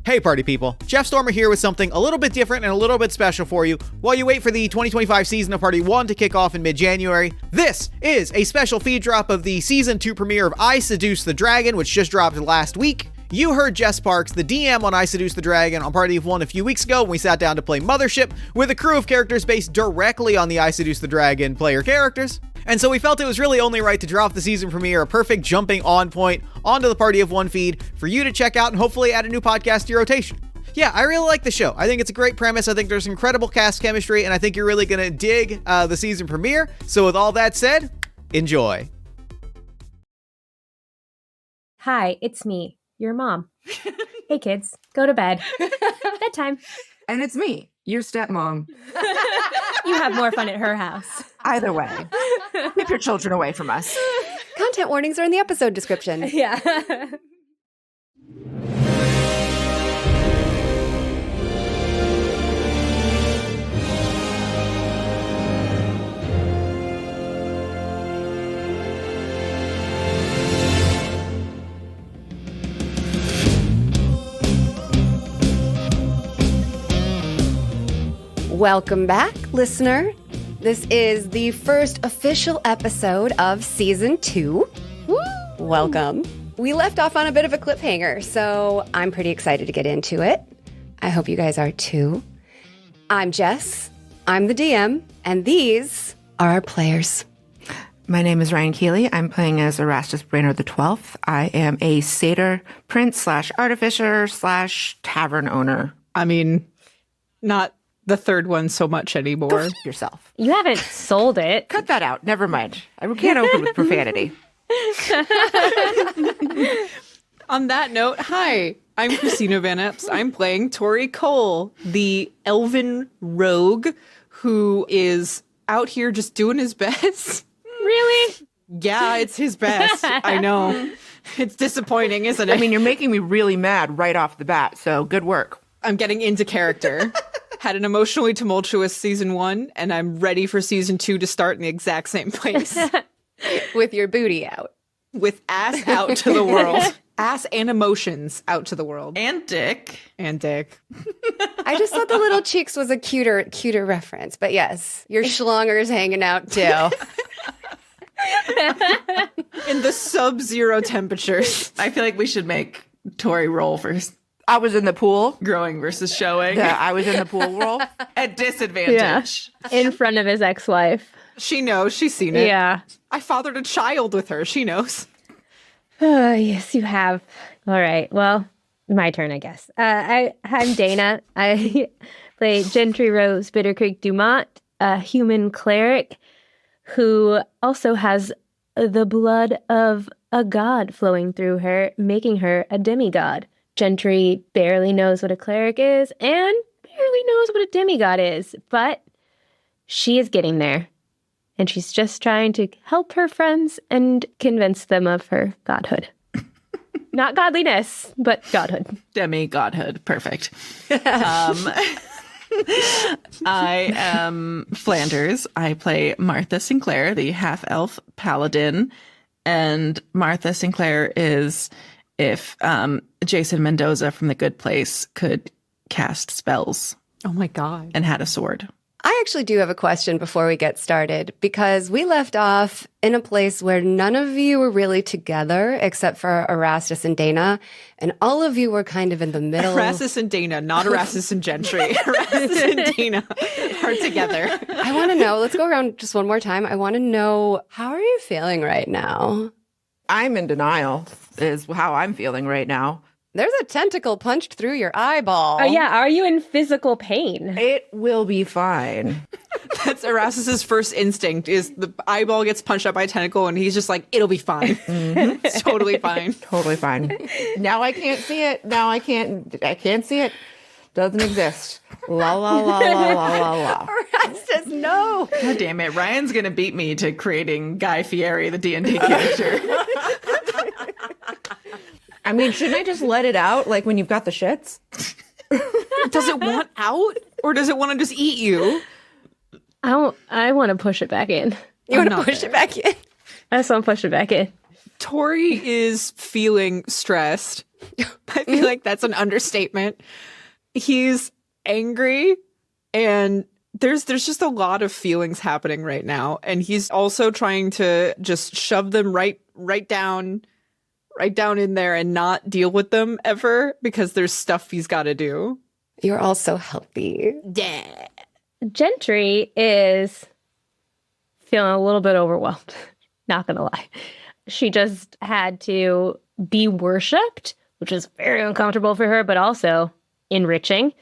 Hey party people, Jeff Stormer here with something a little bit different and a little bit special for you while you wait for the 2025 season of Party 1 to kick off in mid-January. This is a special feed drop of the Season 2 premiere of I Seduce the Dragon, which just dropped last week. You heard Jess Parks, the DM on I Seduce the Dragon on Party of 1 a few weeks ago when we sat down to play Mothership with a crew of characters based directly on the I Seduce the Dragon player characters. And so we felt it was really only right to drop the season premiere, a perfect jumping on point onto the Party of 1 feed for you to check out and hopefully add a new podcast to your rotation. Yeah, I really like the show. I think it's a great premise. I think there's incredible cast chemistry, and I think you're really going to dig the season premiere. So with all that said, enjoy. Hi, it's me, your mom. Hey kids, go to bed. Bedtime. And it's me, your stepmom. You have more fun at her house. Either way, keep your children away from us. Content warnings are in the episode description. Yeah. Welcome back, listener. This is the first official episode of Season 2. Woo! Welcome. We left off on a bit of a cliffhanger, so I'm pretty excited to get into it. I hope you guys are too. I'm Jess, I'm the DM, and these are our players. My name is Ryan Keeley. I'm playing as Erastus Brainerd the 12th. I am a satyr prince / artificer / tavern owner. I mean, not the third one so much anymore. Go f- yourself. You haven't sold it. Cut that out. Never mind. I can't open with profanity. On that note, hi, I'm Christina Van Epps. I'm playing Tori Cole, the elven rogue who is out here just doing his best. Really? Yeah, it's his best. I know. It's disappointing, isn't it? I mean, you're making me really mad right off the bat, so good work. I'm getting into character. Had an emotionally tumultuous season 1, and I'm ready for season 2 to start in the exact same place. With your booty out. With ass out to the world. Ass and emotions out to the world. And dick. And dick. I just thought the little cheeks was a cuter reference, but yes, your schlonger's hanging out too. In the sub-zero temperatures. I feel like we should make Tori roll first. I was in the pool. Growing versus showing. Yeah, I was in the pool roll. At disadvantage. Yeah. In front of his ex-wife. She knows. She's seen it. Yeah. I fathered a child with her. She knows. Oh, yes, you have. All right. Well, my turn, I guess. I'm Dana. I play Gentry Rose Bittercreek Dumont, a human cleric who also has the blood of a god flowing through her, making her a demigod. Gentry barely knows what a cleric is and barely knows what a demigod is, but she is getting there. And she's just trying to help her friends and convince them of her godhood. Not godliness, but godhood. Demi-godhood. Perfect. I am Flanders. I play Martha Sinclair, the half-elf paladin. And Martha Sinclair is if Jason Mendoza from The Good Place could cast spells. Oh my God. And had a sword. I actually do have a question before we get started, because we left off in a place where none of you were really together except for Erastus and Dana, and all of you were kind of in the middle. Erastus and Dana, not Erastus and Gentry. Erastus and Dana are together. I want to know, let's go around just one more time. I want to know, how are you feeling right now? I'm in denial, is how I'm feeling right now. There's a tentacle punched through your eyeball. Oh, yeah. Are you in physical pain? It will be fine. That's Erastus's first instinct, is the eyeball gets punched up by a tentacle and he's just like, it'll be fine. Mm-hmm. It's totally fine. Totally fine. Now I can't see it. Now I can't see it. Doesn't exist. La la la la la la la. Erastus, no. God damn it. Ryan's going to beat me to creating Guy Fieri, the D&D character. I mean, shouldn't I just let it out, like when you've got the shits? Does it want out, or does it want to just eat you? I want to push it back in. You want to push it back in? I just want to push it back in. Tori is feeling stressed, I feel like that's an understatement. He's angry, and there's just a lot of feelings happening right now, and he's also trying to just shove them right down in there and not deal with them ever because there's stuff he's got to do. You're all so healthy. Yeah. Gentry is feeling a little bit overwhelmed. Not gonna lie. She just had to be worshipped, which is very uncomfortable for her, but also enriching.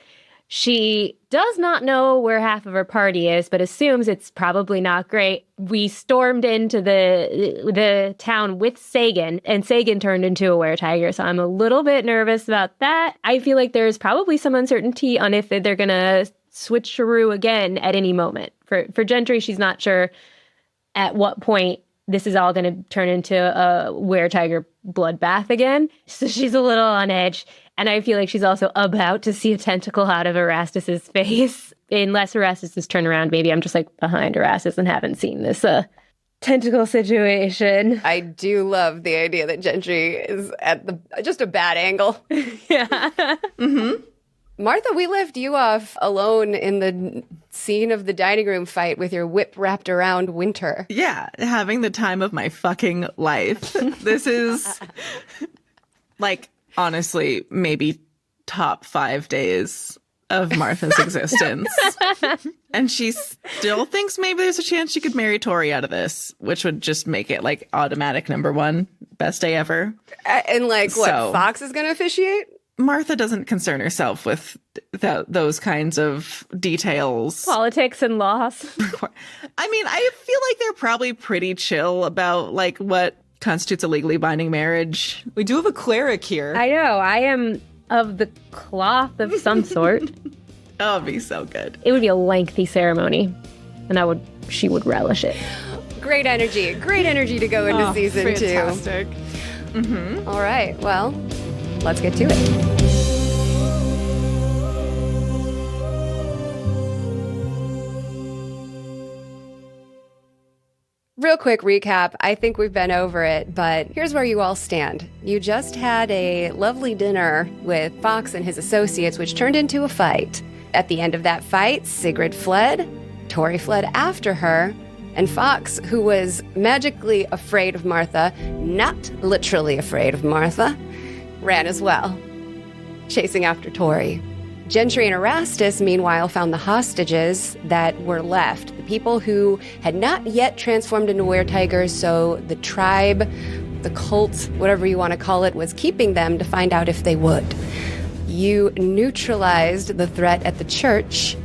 She does not know where half of her party is, but assumes it's probably not great. We stormed into the town with Sagan, and Sagan turned into a were-tiger, so I'm a little bit nervous about that. I feel like there's probably some uncertainty on if they're going to switcheroo again at any moment. For Gentry, she's not sure at what point this is all going to turn into a were-tiger bloodbath again. So she's a little on edge. And I feel like she's also about to see a tentacle out of Erastus's face. Unless Erastus is turned around, maybe I'm just like behind Erastus and haven't seen this tentacle situation. I do love the idea that Gentry is at just a bad angle. Yeah. Mm-hmm. Martha, we left you off alone in the scene of the dining room fight with your whip wrapped around Winter. Yeah, having the time of my fucking life. This is like, honestly, maybe top 5 days of Martha's existence. And she still thinks maybe there's a chance she could marry Tori out of this, which would just make it like automatic #1 best day ever. And like, what, Fox is going to officiate? Martha doesn't concern herself with those kinds of details. Politics and laws. I mean, I feel like they're probably pretty chill about like what constitutes a legally binding marriage. We do have a cleric here. I know. I am of the cloth of some sort. Oh, it'd be so good. It would be a lengthy ceremony, and she would relish it. Great energy to go into season 2. Fantastic. Mm-hmm. All right, well, let's get to it. Real quick recap. I think we've been over it, but here's where you all stand. You just had a lovely dinner with Fox and his associates, which turned into a fight. At the end of that fight, Sigrid fled, Tori fled after her, and Fox, who was magically afraid of Martha, not literally afraid of Martha, ran as well, chasing after Tori. Gentry and Erastus, meanwhile, found the hostages that were left, the people who had not yet transformed into were-tigers, so the tribe, the cult, whatever you want to call it, was keeping them to find out if they would. You neutralized the threat at the church,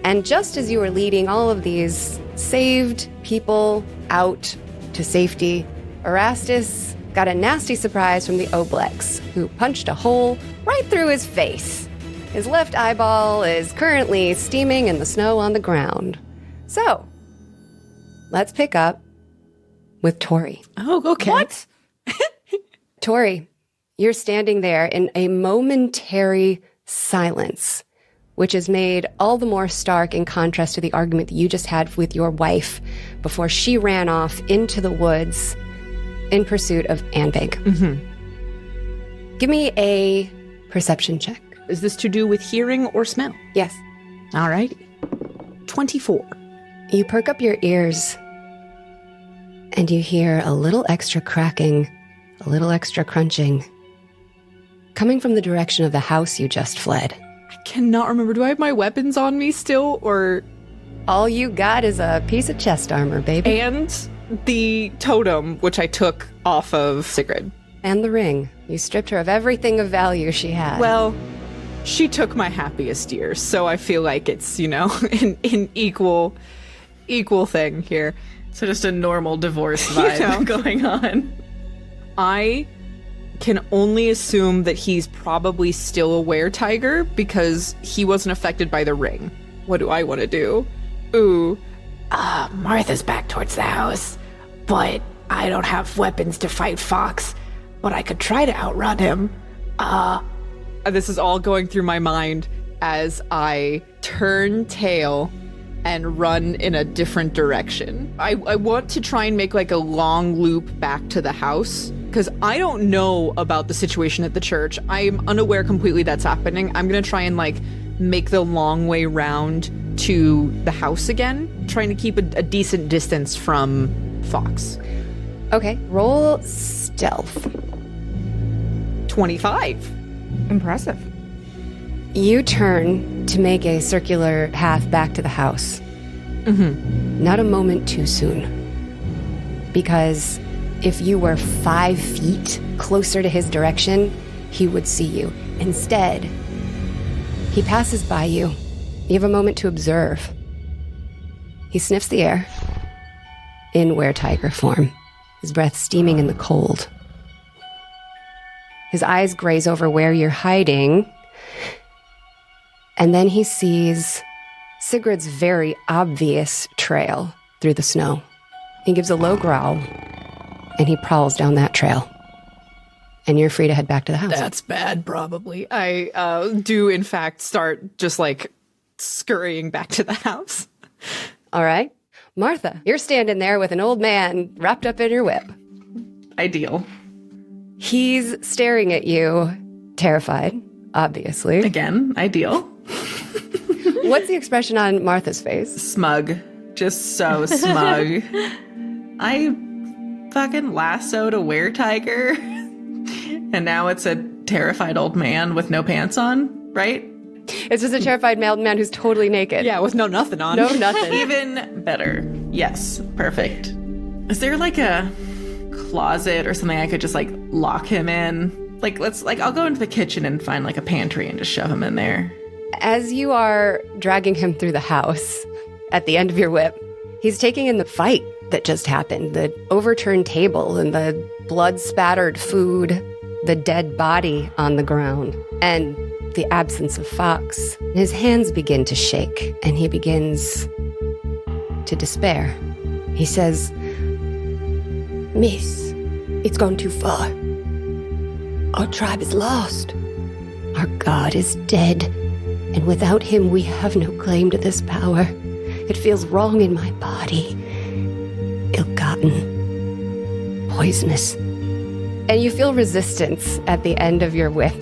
and just as you were leading all of these saved people out to safety, Erastus got a nasty surprise from the Oblex, who punched a hole right through his face. His left eyeball is currently steaming in the snow on the ground. So, let's pick up with Tori. Oh, okay. What? Tori, you're standing there in a momentary silence, which is made all the more stark in contrast to the argument that you just had with your wife before she ran off into the woods in pursuit of Anvig. Mm-hmm. Give me a perception check. Is this to do with hearing or smell? Yes. All right. 24. You perk up your ears, and you hear a little extra cracking, a little extra crunching, coming from the direction of the house you just fled. I cannot remember. Do I have my weapons on me still, or... All you got is a piece of chest armor, baby. And the totem, which I took off of Sigrid. And the ring. You stripped her of everything of value she had. Well, she took my happiest years, so I feel like it's, an equal thing here. So just a normal divorce vibe going on. I can only assume that he's probably still a were-tiger because he wasn't affected by the ring. What do I want to do? Ooh. Martha's back towards the house, but I don't have weapons to fight Fox, but I could try to outrun him. This is all going through my mind as I turn tail and run in a different direction. I want to try and make like a long loop back to the house because I don't know about the situation at the church. I'm unaware completely that's happening. I'm going to try and like make the long way round to the house again, trying to keep a decent distance from Fox. Okay, roll stealth. 25. Impressive. You turn to make a circular path back to the house. Not a moment too soon. Because if you were 5 feet closer to his direction, he would see you. Instead, he passes by you. You have a moment to observe. He sniffs the air in were-tiger form, his breath steaming in the cold. His eyes graze over where you're hiding, and then he sees Sigurd's very obvious trail through the snow. He gives a low growl, and he prowls down that trail. And you're free to head back to the house. That's bad, probably. I do, in fact, start just like scurrying back to the house. All right. Martha, you're standing there with an old man wrapped up in your whip. Ideal. He's staring at you, terrified, obviously. Again, ideal. What's the expression on Martha's face? Smug. Just so smug. I fucking lassoed a were-tiger, and now it's a terrified old man with no pants on, right? It's just a terrified male man who's totally naked. Yeah, with no nothing on. No nothing. Even better. Yes, perfect. Is there like a closet or something I could just like lock him in? I'll go into the kitchen and find like a pantry and just shove him in there. As you are dragging him through the house, at the end of your whip, he's taking in the fight that just happened, the overturned table and the blood-spattered food, the dead body on the ground, and the absence of Fox. His hands begin to shake, and he begins to despair. He says, "Miss, it's gone too far. Our tribe is lost. Our god is dead, and without him we have no claim to this power. It feels wrong in my body. Ill-gotten. Poisonous." And you feel resistance at the end of your whip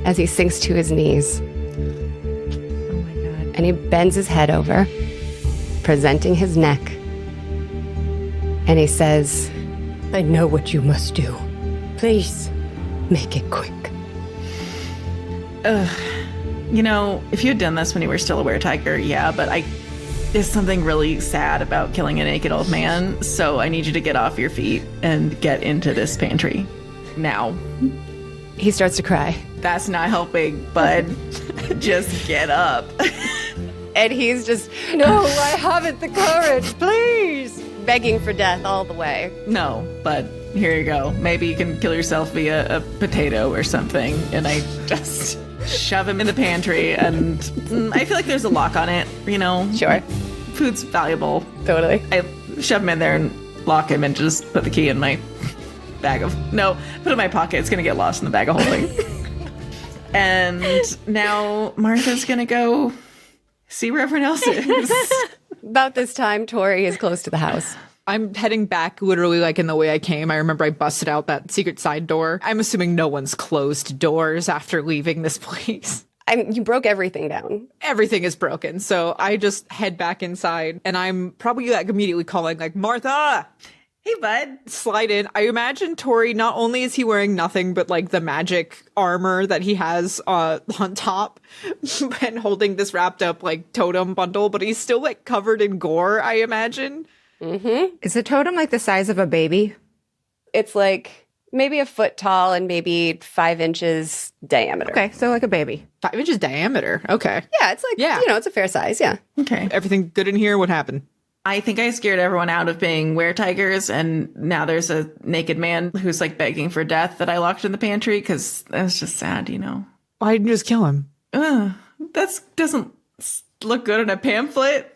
as he sinks to his knees. Oh my god. And he bends his head over, presenting his neck. And he says, "I know what you must do. Please, make it quick." You know, if you had done this when you were still a were-tiger, yeah, but there's something really sad about killing a naked old man, so I need you to get off your feet and get into this pantry. Now. He starts to cry. That's not helping, bud. Just get up. And he's just, "No, I haven't the courage, please!" Begging for death all the way. No, bud, here you go. Maybe you can kill yourself via a potato or something. And I just shove him in the pantry, and I feel like there's a lock on it, you know? Sure. Food's valuable. Totally. I shove him in there and lock him and just put the key in my put it in my pocket. It's gonna get lost in the bag of holding. And now Martha's gonna go see where everyone else is. About this time, Tori is close to the house. I'm heading back literally like in the way I came. I remember I busted out that secret side door. I'm assuming no one's closed doors after leaving this place. You broke everything down. Everything is broken. So I just head back inside, and I'm probably like immediately calling like, "Martha!" Hey, bud. Slide in. I imagine Tori, not only is he wearing nothing but like the magic armor that he has on top and holding this wrapped up like totem bundle, but he's still like covered in gore, I imagine. Mm-hmm. Is the totem like the size of a baby? It's like maybe a foot tall and maybe 5 inches diameter. Okay, so like a baby. 5 inches diameter. Okay. Yeah, it's like, it's a fair size, yeah. Okay. Everything good in here? What happened? I think I scared everyone out of being were-tigers, and now there's a naked man who's like begging for death that I locked in the pantry because that's just sad, you know. Why didn't you just kill him? That doesn't look good in a pamphlet.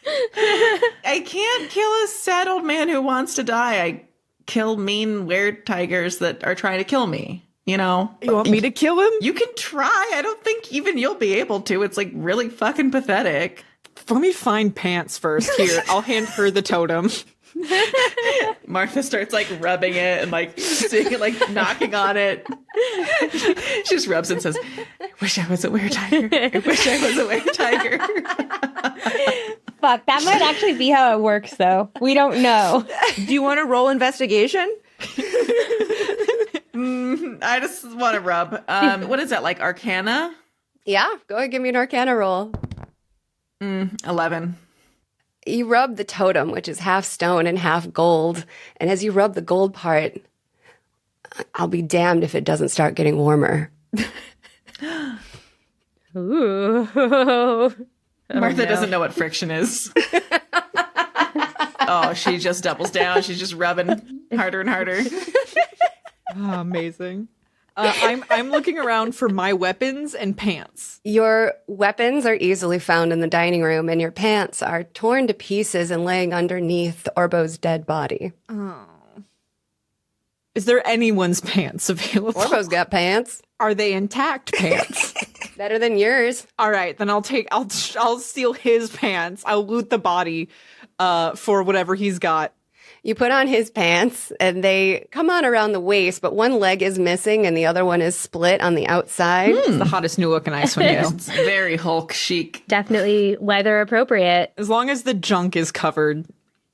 I can't kill a sad old man who wants to die. I kill mean were-tigers that are trying to kill me, you know? You want me to kill him? You can try. I don't think even you'll be able to. It's like really fucking pathetic. Let me find pants first. Here, I'll hand her the totem. Martha starts like rubbing it and like seeing it, like knocking on it. She just rubs it and says, I wish I was a were-tiger. I wish I was a were-tiger. Fuck, that might actually be how it works, though. We don't know. Do you want to roll investigation? I just want to rub. What is that, like Arcana? Yeah, go ahead, give me an Arcana roll. 11. You rub the totem, which is half stone and half gold. And as you rub the gold part, I'll be damned if it doesn't start getting warmer. Ooh. Martha doesn't know what friction is. Oh, she just doubles down. She's just rubbing harder and harder. Oh, amazing. I'm looking around for my weapons and pants. Your weapons are easily found in the dining room, and your pants are torn to pieces and laying underneath Orbo's dead body. Is there anyone's pants available? Orbo's got pants. Are they intact pants? Better than yours. All right, then I'll steal his pants. I'll loot the body for whatever he's got. You put on his pants, and they come on around the waist, but one leg is missing, and the other one is split on the outside. It's the hottest new look in Icewind Dale. It's very Hulk chic. Definitely weather appropriate. As long as the junk is covered,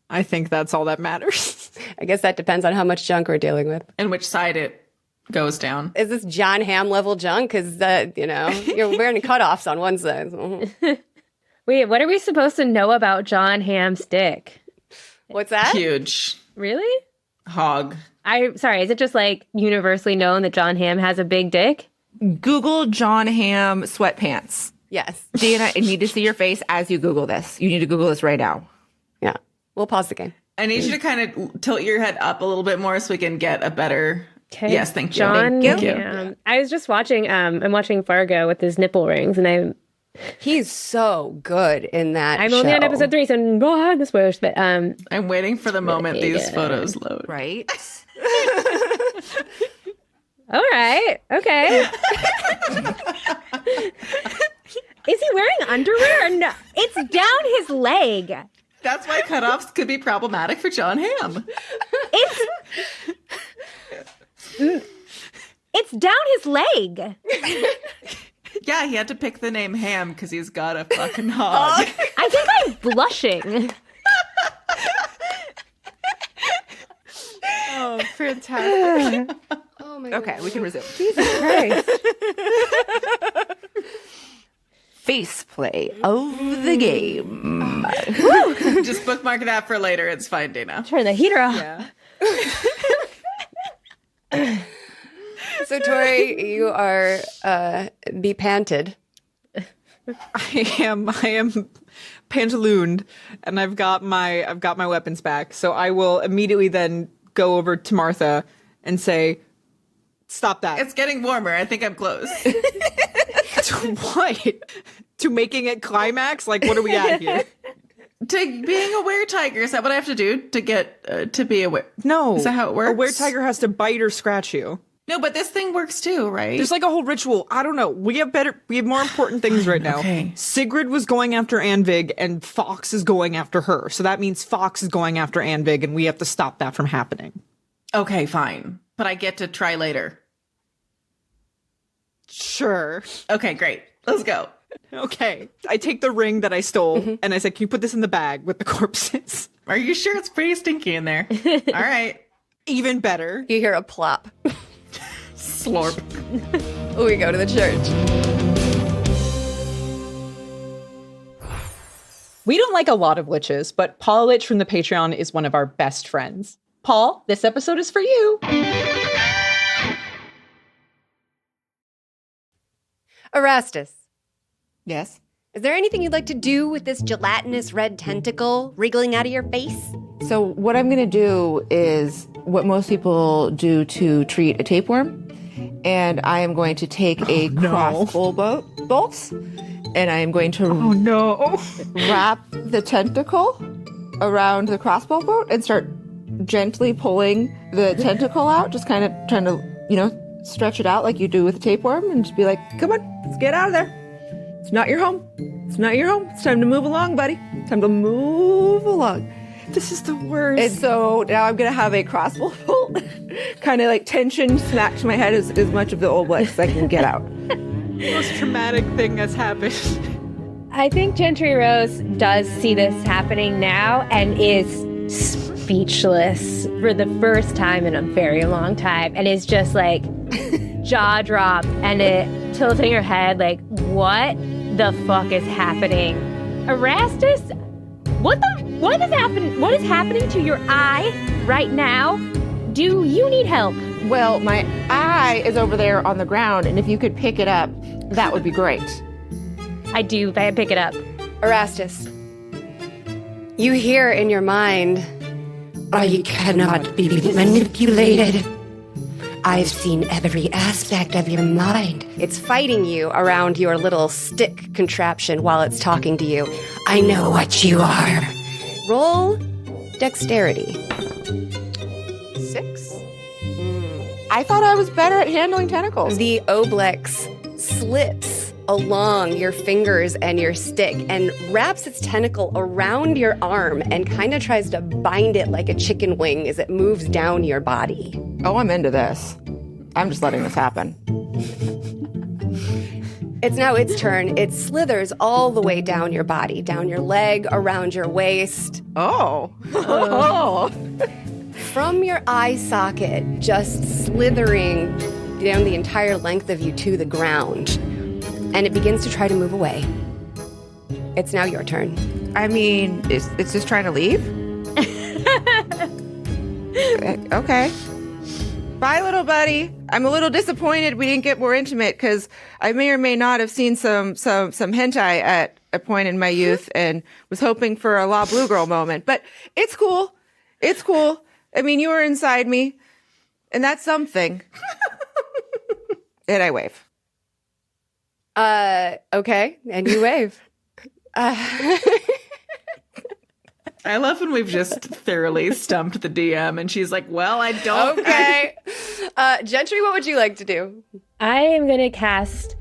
I think that's all that matters. I guess that depends on how much junk we're dealing with. And which side it goes down. Is this John Hamm level junk? Because, you're wearing cutoffs on one side. Wait, what are we supposed to know about John Hamm's dick? What's that? Huge. Really? Hog. Sorry, is it just like universally known that John Hamm has a big dick? Google John Hamm sweatpants. Yes. Dana, I need to see your face as you Google this. You need to Google this right now. Yeah. We'll pause the game. I need you to kind of tilt your head up a little bit more so we can get a better... Okay. Yes, thank you. John Thank you. Hamm. I was just watching, I'm watching Fargo with his nipple rings, and He's so good in that I'm show. only on episode 3, so no spoilers, but I'm waiting for the moment these photos load. Right? all right, okay. Is he wearing underwear or no? It's down his leg. That's why cutoffs could be problematic for John Hamm. It's down his leg. Yeah, he had to pick the name Ham because he's got a fucking hog. I think I'm blushing. Oh, fantastic. Oh my God. Okay, we can resume. Jesus Christ. Face play of the game. Just bookmark that for later. It's fine, Dana. Turn the heater off. Yeah. So, Tori, you are bepanted. I am pantalooned, and I've got my weapons back. So I will immediately then go over to Martha and say, "Stop that!" It's getting warmer. I think I'm close. To what? To making it climax? Like, what are we at here? To being a were-tiger, is that what I have to do to get to be a were? No. Is that how it works? A were-tiger has to bite or scratch you. No, but this thing works too, right? There's like a whole ritual. I don't know. We have more important things right now. Okay. Sigrid was going after Anvig, and Fox is going after her. So that means Fox is going after Anvig, and we have to stop that from happening. Okay, fine. But I get to try later. Sure. Okay, great. Let's go. Okay. I take the ring that I stole, and I said, "Can you put this in the bag with the corpses?" Are you sure it's pretty stinky in there? All right. Even better. You hear a plop. Slorp. We go to the church. We don't like a lot of liches, but Paul Lich from the Patreon is one of our best friends. Paul, this episode is for you. Erastus, Yes. is there anything you'd like to do with this gelatinous red tentacle wriggling out of your face? So what I'm going to do is what most people do to treat a tapeworm. And I am going to take a crossbow bolt, and I am going to wrap the tentacle around the crossbow bolt and start gently pulling the tentacle out, just kind of trying to, stretch it out like you do with a tapeworm, and just be like, come on, let's get out of there. It's not your home. It's not your home. It's time to move along, buddy. Time to move along. This is the worst. And so now I'm going to have a crossbow bolt, kind of like tension smack to my head as much of the old blood as I can get out. Most traumatic thing that's happened. I think Gentry Rose does see this happening now and is speechless for the first time in a very long time and is just like jaw drop and it tilting her head like, what the fuck is happening? Erastus? What is happening to your eye right now? Do you need help? Well, my eye is over there on the ground, and if you could pick it up, that would be great. I do. I pick it up. Erastus, you hear in your mind, I cannot be manipulated. I've seen every aspect of your mind. it's fighting you around your little stick contraption while it's talking to you. I know what you are. Roll dexterity. 6? I thought I was better at handling tentacles. The Oblex slips along your fingers and your stick and wraps its tentacle around your arm and kind of tries to bind it like a chicken wing as it moves down your body. Oh, I'm into this. I'm just letting this happen. It's now its turn. It slithers all the way down your body, down your leg, around your waist. Oh. Oh. From your eye socket, just slithering down the entire length of you to the ground. And it begins to try to move away. It's now your turn. I mean, it's just trying to leave? Okay. Bye, little buddy. I'm a little disappointed we didn't get more intimate because I may or may not have seen some hentai at a point in my youth and was hoping for a La Blue Girl moment. But it's cool. It's cool. I mean, you were inside me, and that's something. And I wave. Okay. And you wave. I love when we've just thoroughly stumped the DM and she's like, well, I don't. Okay. Gentry, what would you like to do? I am going to cast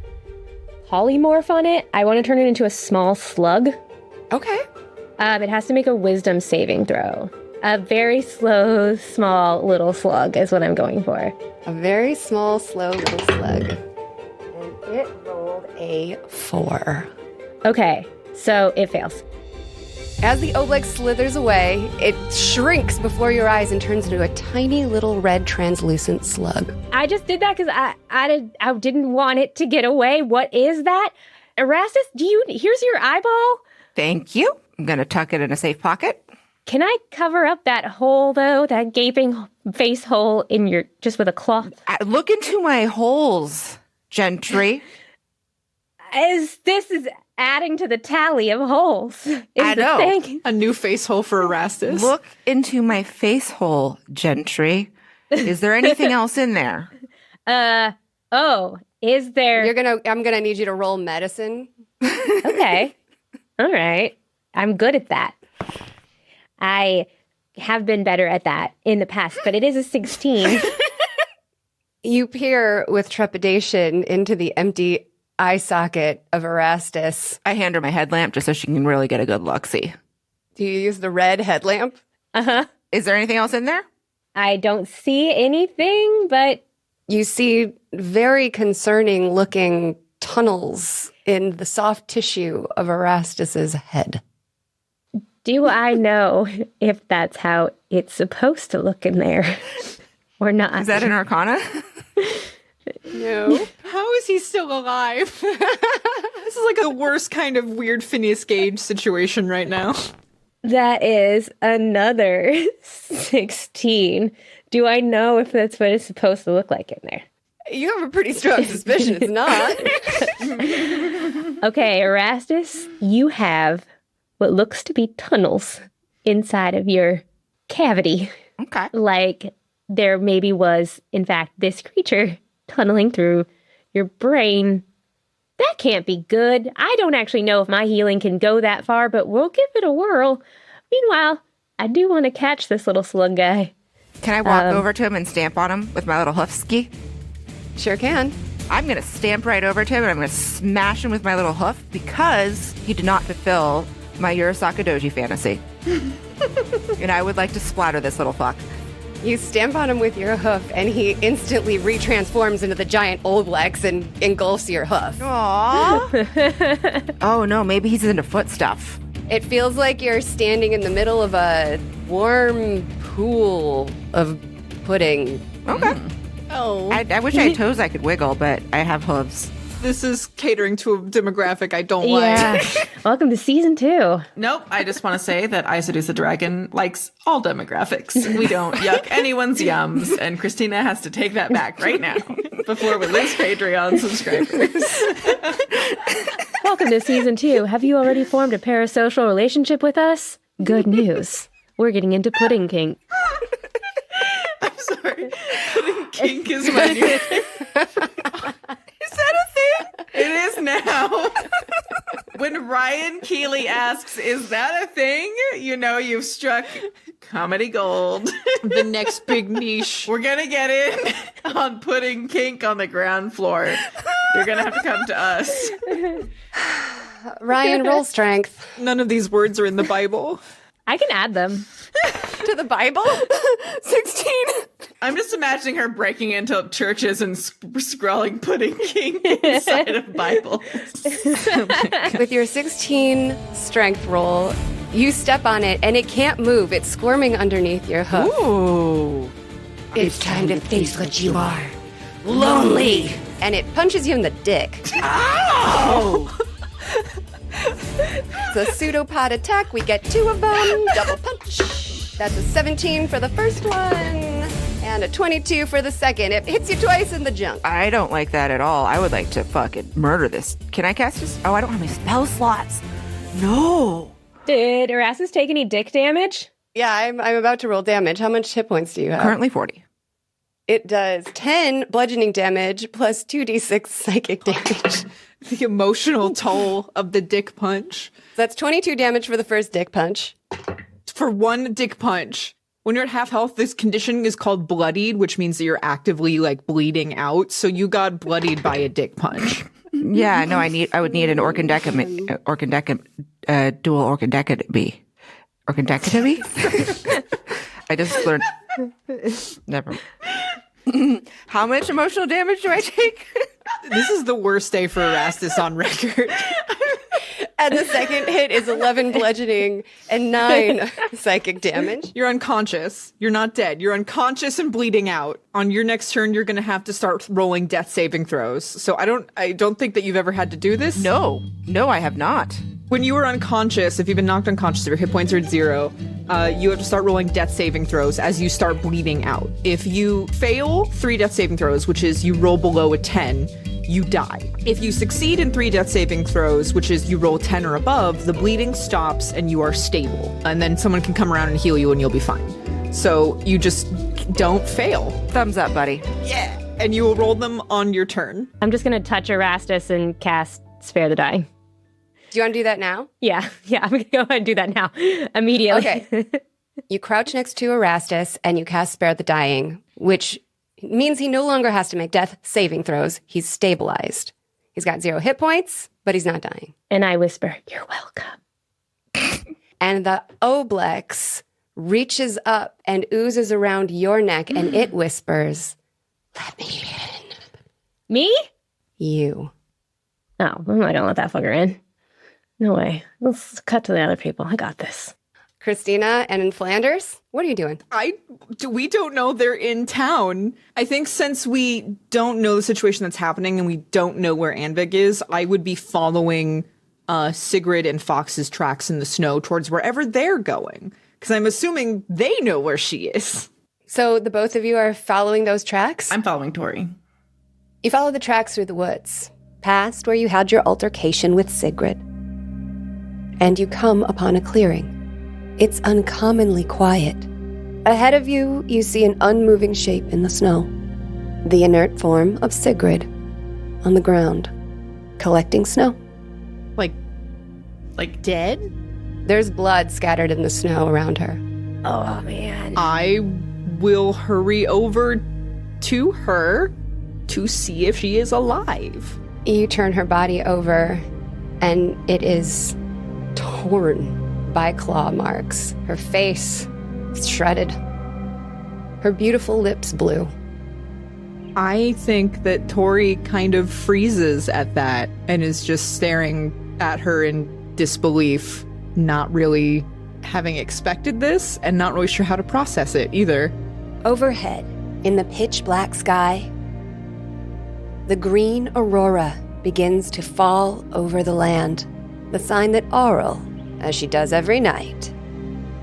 Polymorph on it. I want to turn it into a small slug. Okay. It has to make a wisdom saving throw. A very slow, small little slug is what I'm going for. A very small, slow little slug. And it rolled a 4. Okay, so it fails. As the Oblex slithers away, it shrinks before your eyes and turns into a tiny little red translucent slug. I just did that because I didn't want it to get away. What is that? Erastus, here's your eyeball. Thank you. I'm going to tuck it in a safe pocket. Can I cover up that hole, though? That gaping face hole just with a cloth? Look into my holes, Gentry. This is adding to the tally of holes. I know. Thing. A new face hole for Erastus. Look into my face hole, Gentry. Is there anything else in there? Is there? I'm gonna need you to roll medicine. Okay. All right. I'm good at that. I have been better at that in the past, but it is a 16. You peer with trepidation into the empty eye socket of Erastus. I hand her my headlamp just so she can really get a good look-see. Do you use the red headlamp? Uh-huh. Is there anything else in there? I don't see anything, but You see very concerning looking tunnels in the soft tissue of Erastus's head. do I know if that's how it's supposed to look in there or not? Is that an arcana? No. How is he still alive? This is like the worst kind of weird Phineas Gage situation right now. That is another 16. Do I know if that's what it's supposed to look like in there? You have a pretty strong suspicion it's not. Okay, Erastus, you have what looks to be tunnels inside of your cavity. Okay. Like there maybe was, in fact, this creature tunneling through your brain. That can't be good. I don't actually know if my healing can go that far, but we'll give it a whirl. Meanwhile, I do want to catch this little slug guy. Can I walk over to him and stamp on him with my little hoof ski? Sure can. I'm going to stamp right over to him and I'm going to smash him with my little hoof because he did not fulfill my Urasaka Doji fantasy. And I would like to splatter this little fuck. You stamp on him with your hoof, and he instantly retransforms into the giant Oblex and engulfs your hoof. Aww. Oh no, maybe he's into foot stuff. It feels like you're standing in the middle of a warm pool of pudding. Okay. Oh. I wish I had toes I could wiggle, but I have hooves. This is catering to a demographic I don't Yeah. like. Welcome to season 2. Nope. I just want to say that I Seduce the Dragon likes all demographics. We don't yuck anyone's yums, and Christina has to take that back right now before we lose Patreon subscribers. Welcome to season 2. Have you already formed a parasocial relationship with us? Good news. We're getting into pudding kink. I'm sorry. Pudding kink is my new thing. Is that a thing? It is now. When Ryan Keeley asks, is that a thing? You know you've struck comedy gold. The next big niche. We're going to get in on pudding kink on the ground floor. You're going to have to come to us. Ryan, roll strength. None of these words are in the Bible. I can add them. To the Bible? 16. I'm just imagining her breaking into churches and scrawling pudding kink inside of Bibles. With your 16 strength roll, you step on it and it can't move. It's squirming underneath your hoof. Ooh. It's time to face what you are. Lonely. And it punches you in the dick. Oh. It's a pseudopod attack. We get 2 of them. Double punch. That's a 17 for the first one and a 22 for the second. It hits you twice in the junk. I don't like that at all. I would like to fucking murder this. Can I cast this? Oh, I don't have any spell slots. No. Did Erasmus take any dick damage? Yeah, I'm about to roll damage. How much hit points do you have? Currently 40. It does 10 bludgeoning damage plus 2d6 psychic damage. The emotional toll of the dick punch. That's 22 damage for the first dick punch. For one dick punch. When you're at half health, this condition is called bloodied, which means that you're actively like bleeding out. So you got bloodied by a dick punch. Yeah, no, I would need an dual orchidectomy. Orchidectomy? I just learned. Never mind. How much emotional damage do I take? This is the worst day for Erastus on record. And the second hit is 11 bludgeoning and 9 psychic damage. You're unconscious. You're not dead. You're unconscious and bleeding out. On your next turn, you're going to have to start rolling death saving throws. So I don't think that you've ever had to do this. No, I have not. When you are unconscious, if you've been knocked unconscious, if your hit points are at 0, you have to start rolling death saving throws as you start bleeding out. If you fail 3 death saving throws, which is you roll below a 10, you die. If you succeed in 3 death saving throws, which is you roll 10 or above, the bleeding stops and you are stable. And then someone can come around and heal you and you'll be fine. So you just don't fail. Thumbs up, buddy. Yeah. And you will roll them on your turn. I'm just going to touch Erastus and cast Spare the Dying. Do you want to do that now? Yeah, I'm going to go ahead and do that now. Immediately. Okay. You crouch next to Erastus and you cast Spare the Dying, which means he no longer has to make death saving throws. He's stabilized. He's got 0 hit points, but he's not dying. And I whisper, "You're welcome." And the Oblex reaches up and oozes around your neck and it whispers, "Let me in." Me? You. Oh, well, I don't let that fucker in. No way. Let's cut to the other people. I got this. Christina and in Flanders, what are you doing? We don't know they're in town. I think since we don't know the situation that's happening and we don't know where Anvik is, I would be following Sigrid and Fox's tracks in the snow towards wherever they're going. Because I'm assuming they know where she is. So the both of you are following those tracks? I'm following Tori. You follow the tracks through the woods, past where you had your altercation with Sigrid. And you come upon a clearing. It's uncommonly quiet. Ahead of you, you see an unmoving shape in the snow. The inert form of Sigrid on the ground, collecting snow. Like Dead? There's blood scattered in the snow around her. Oh, man. I will hurry over to her to see if she is alive. You turn her body over, and it is torn by claw marks. Her face is shredded. Her beautiful lips blue. I think that Tori kind of freezes at that and is just staring at her in disbelief, not really having expected this and not really sure how to process it either. Overhead, in the pitch black sky, the green aurora begins to fall over the land, the sign that Auril, as she does every night,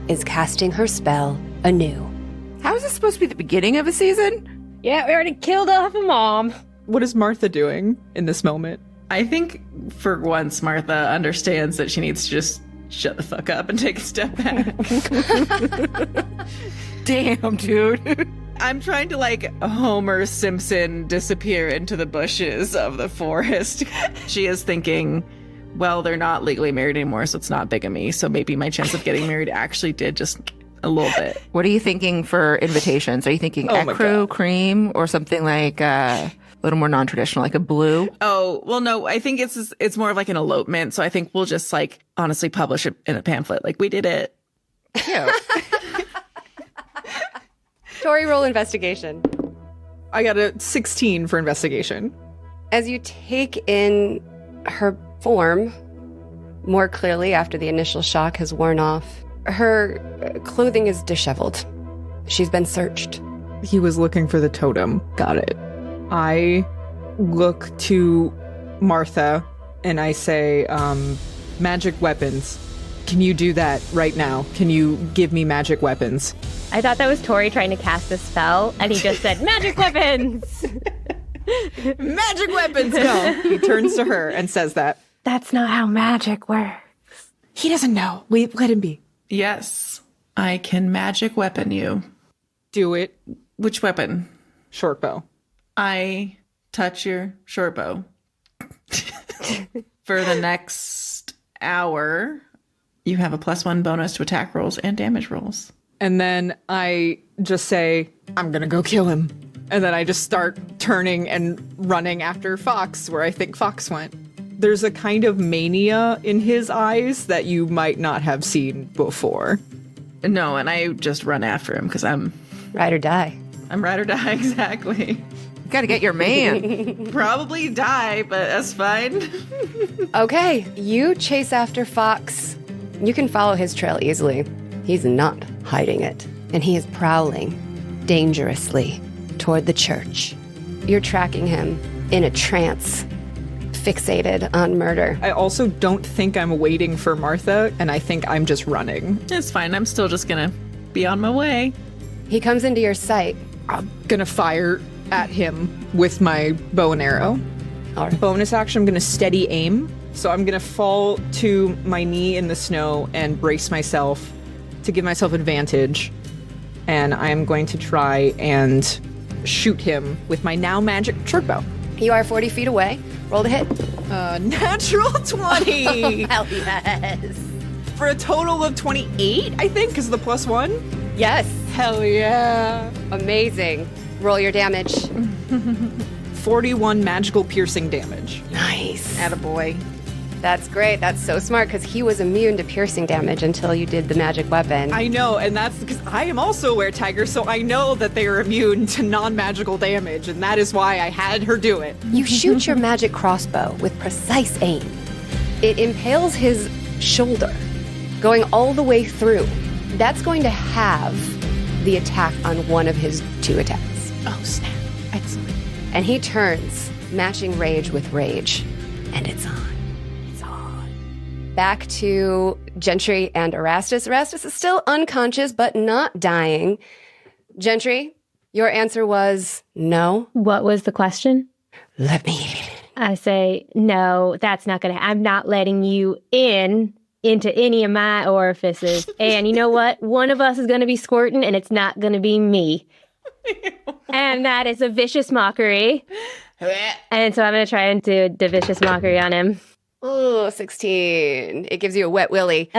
is casting her spell anew. How is this supposed to be the beginning of a season? Yeah, we already killed off a mom. What is Martha doing in this moment? I think for once Martha understands that she needs to just shut the fuck up and take a step back. Damn, dude. I'm trying to like Homer Simpson disappear into the bushes of the forest. She is thinking, well, they're not legally married anymore, so it's not bigamy. So maybe my chance of getting married actually did just a little bit. What are you thinking for invitations? Are you thinking ecru, cream, or something like a little more non-traditional, like a blue? Oh, well, no, I think it's more of like an elopement. So I think we'll just like honestly publish it in a pamphlet. Like, we did it. Yeah. Tori, roll investigation. I got a 16 for investigation. As you take in her form more clearly after the initial shock has worn off, her clothing is disheveled. She's been searched. He was looking for the totem. Got it. I look to Martha and I say, magic weapons. Can you do that right now? Can you give me magic weapons? I thought that was Tori trying to cast a spell, and he just said, magic weapons! Magic weapons! No. He turns to her and says that. That's not how magic works. He doesn't know. Let him be. Yes, I can magic weapon you. Do it. Which weapon? Short bow. I touch your short bow. For the next hour, you have a +1 bonus to attack rolls and damage rolls. And then I just say, I'm gonna go kill him. And then I just start turning and running after Fox, where I think Fox went. There's a kind of mania in his eyes that you might not have seen before. No, and I just run after him because I'm Ride or die. I'm ride or die, exactly. You gotta get your man. Probably die, but that's fine. Okay, you chase after Fox. You can follow his trail easily. He's not hiding it, and he is prowling dangerously toward the church. You're tracking him in a trance, fixated on murder. I also don't think I'm waiting for Martha, and I think I'm just running. It's fine. I'm still just gonna be on my way. He comes into your sight. I'm gonna fire at him with my bow and arrow. All right. Bonus action, I'm gonna steady aim. So I'm gonna fall to my knee in the snow and brace myself to give myself advantage. And I'm going to try and shoot him with my now magic short bow. You are 40 feet away. Roll to hit. Natural 20! Hell yes. For a total of 28, I think, because of the +1. Yes. Hell yeah. Amazing. Roll your damage. 41 magical piercing damage. Nice. Attaboy. That's great. That's so smart because he was immune to piercing damage until you did the magic weapon. I know, and that's because I am also a weretiger, so I know that they are immune to non-magical damage, and that is why I had her do it. You shoot your magic crossbow with precise aim. It impales his shoulder, going all the way through. That's going to have the attack on one of his 2 attacks. Oh, snap. Excellent. And he turns, matching rage with rage. And it's on. It's on. Back to Gentry and Erastus. Erastus is still unconscious, but not dying. Gentry, your answer was no. What was the question? Let me. I say, no, that's not going to I'm not letting you into any of my orifices. And you know what? One of us is going to be squirting, and it's not going to be me. And that is a vicious mockery. And so I'm going to try and do the vicious mockery on him. Oh, 16. It gives you a wet willy.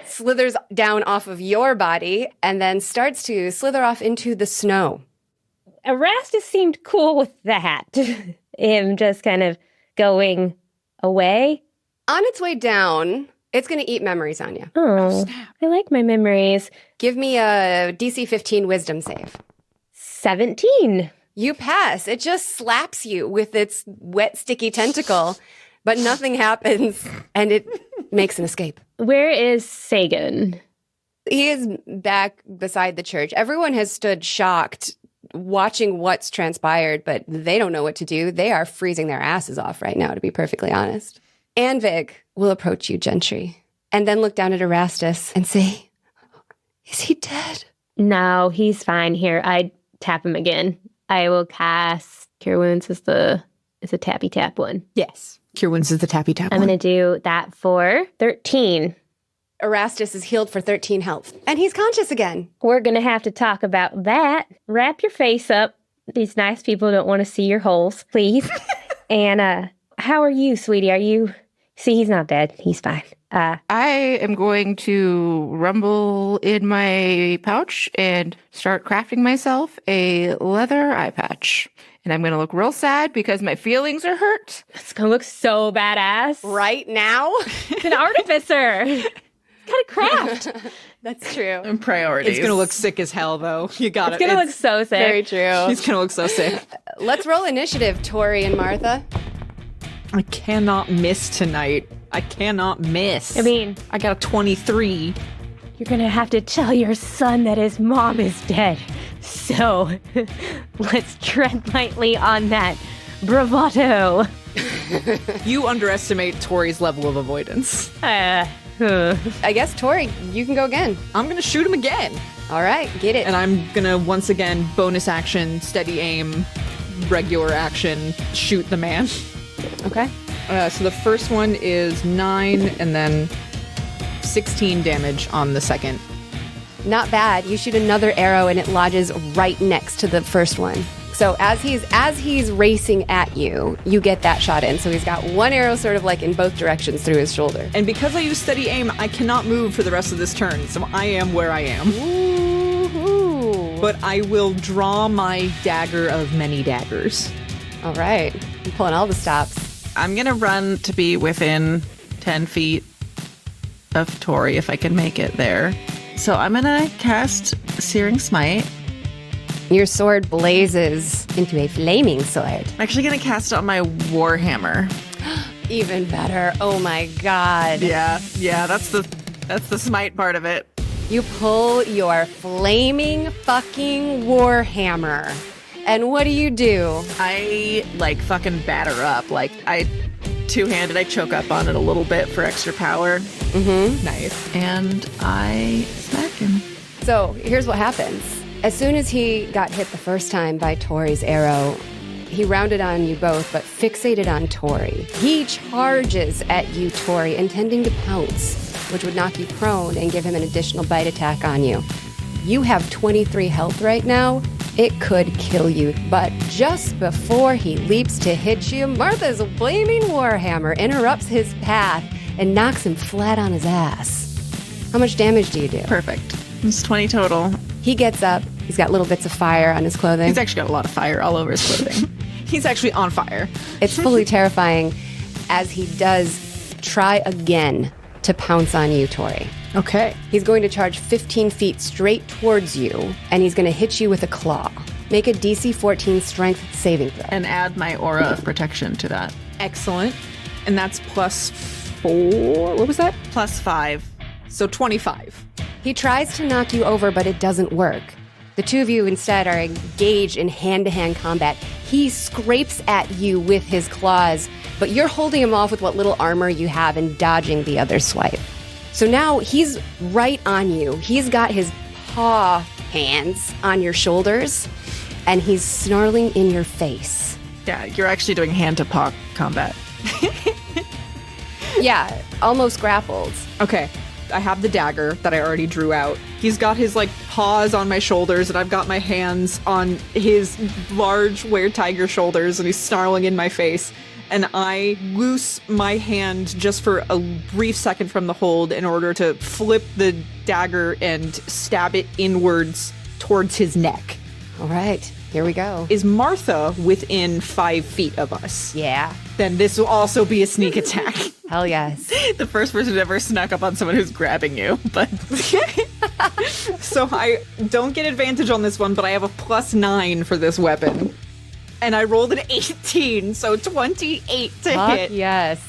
Slithers down off of your body and then starts to slither off into the snow. Erastus seemed cool with that. Him just kind of going away. On its way down, it's going to eat memories on you. Oh, I like my memories. Give me a DC 15 wisdom save. 17. You pass. It just slaps you with its wet, sticky tentacle, but nothing happens, and it makes an escape. Where is Sagan? He is back beside the church. Everyone has stood shocked, watching what's transpired, but they don't know what to do. They are freezing their asses off right now, to be perfectly honest. Anvig will approach you, Gentry, and then look down at Erastus and say, is he dead? No, he's fine. Here, I tap him again. I will cast Cure Wounds as the tappy tap one. Yes. Cure Wounds is the tappy tap I'm one. going to do that for 13. Erastus is healed for 13 health, and he's conscious again. We're going to have to talk about that. Wrap your face up. These nice people don't want to see your holes, please. And how are you, sweetie? Are you... See, he's not dead. He's fine. I am going to rumble in my pouch and start crafting myself a leather eye patch. And I'm going to look real sad because my feelings are hurt. It's going to look so badass. Right now? It's an artificer. Got a craft. That's true. And priorities. It's going to look sick as hell, though. You got It's going to look so sick. Very true. He's going to look so sick. Let's roll initiative, Tori and Martha. I cannot miss tonight. I cannot miss. I mean, I got a 23. you're going to have to tell your son that his mom is dead. So, let's tread lightly on that bravado. You underestimate Tori's level of avoidance. I guess, Tori, you can go again. I'm going to shoot him again. All right, get it. And I'm going to once again bonus action, steady aim, regular action, shoot the man. Okay. So the first one is 9 and then 16 damage on the second. Not bad. You shoot another arrow and it lodges right next to the first one. So as he's racing at you, you get that shot in. So he's got one arrow sort of like in both directions through his shoulder. And because I use steady aim, I cannot move for the rest of this turn. So I am where I am. Woo-hoo. But I will draw my dagger of many daggers. All right. I'm pulling all the stops. I'm going to run to be within 10 feet of Tori if I can make it there. So I'm going to cast Searing Smite. Your sword blazes into a flaming sword. I'm actually going to cast it on my Warhammer. Even better. Oh my god. Yeah, that's the smite part of it. You pull your flaming fucking warhammer. And what do? I fucking batter up. I two-handed, I choke up on it a little bit for extra power. Mm-hmm. Nice. And I smack him. So here's what happens. As soon as he got hit the first time by Tori's arrow, he rounded on you both, but fixated on Tori. He charges at you, Tori, intending to pounce, which would knock you prone and give him an additional bite attack on you. You have 23 health right now. It could kill you. But just before he leaps to hit you, Martha's flaming warhammer interrupts his path and knocks him flat on his ass. How much damage do you do? Perfect. It's 20 total. He gets up. He's got little bits of fire on his clothing. He's actually got a lot of fire all over his clothing. He's actually on fire. It's fully terrifying as he does try again to pounce on you, Tori. Okay. He's going to charge 15 feet straight towards you, and he's going to hit you with a claw. Make a DC 14 strength saving throw. And add my aura of protection to that. Excellent. And that's +4. What was that? +5. So 25. He tries to knock you over, but it doesn't work. The two of you instead are engaged in hand-to-hand combat. He scrapes at you with his claws, but you're holding him off with what little armor you have and dodging the other swipe. So now he's right on you. He's got his paw hands on your shoulders, and he's snarling in your face. Yeah, you're actually doing hand-to-paw combat. Yeah, almost grappled. Okay. I have the dagger that I already drew out. He's got his paws on my shoulders, and I've got my hands on his large were-tiger shoulders, and he's snarling in my face. And I loose my hand just for a brief second from the hold in order to flip the dagger and stab it inwards towards his neck. All right. Here we go. Is Martha within 5 feet of us? Yeah. Then this will also be a sneak attack. Hell yes. The first person who ever snuck up on someone who's grabbing you, but So I don't get advantage on this one, but I have a +9 for this weapon. And I rolled an 18, so 28 to Fuck hit. yes.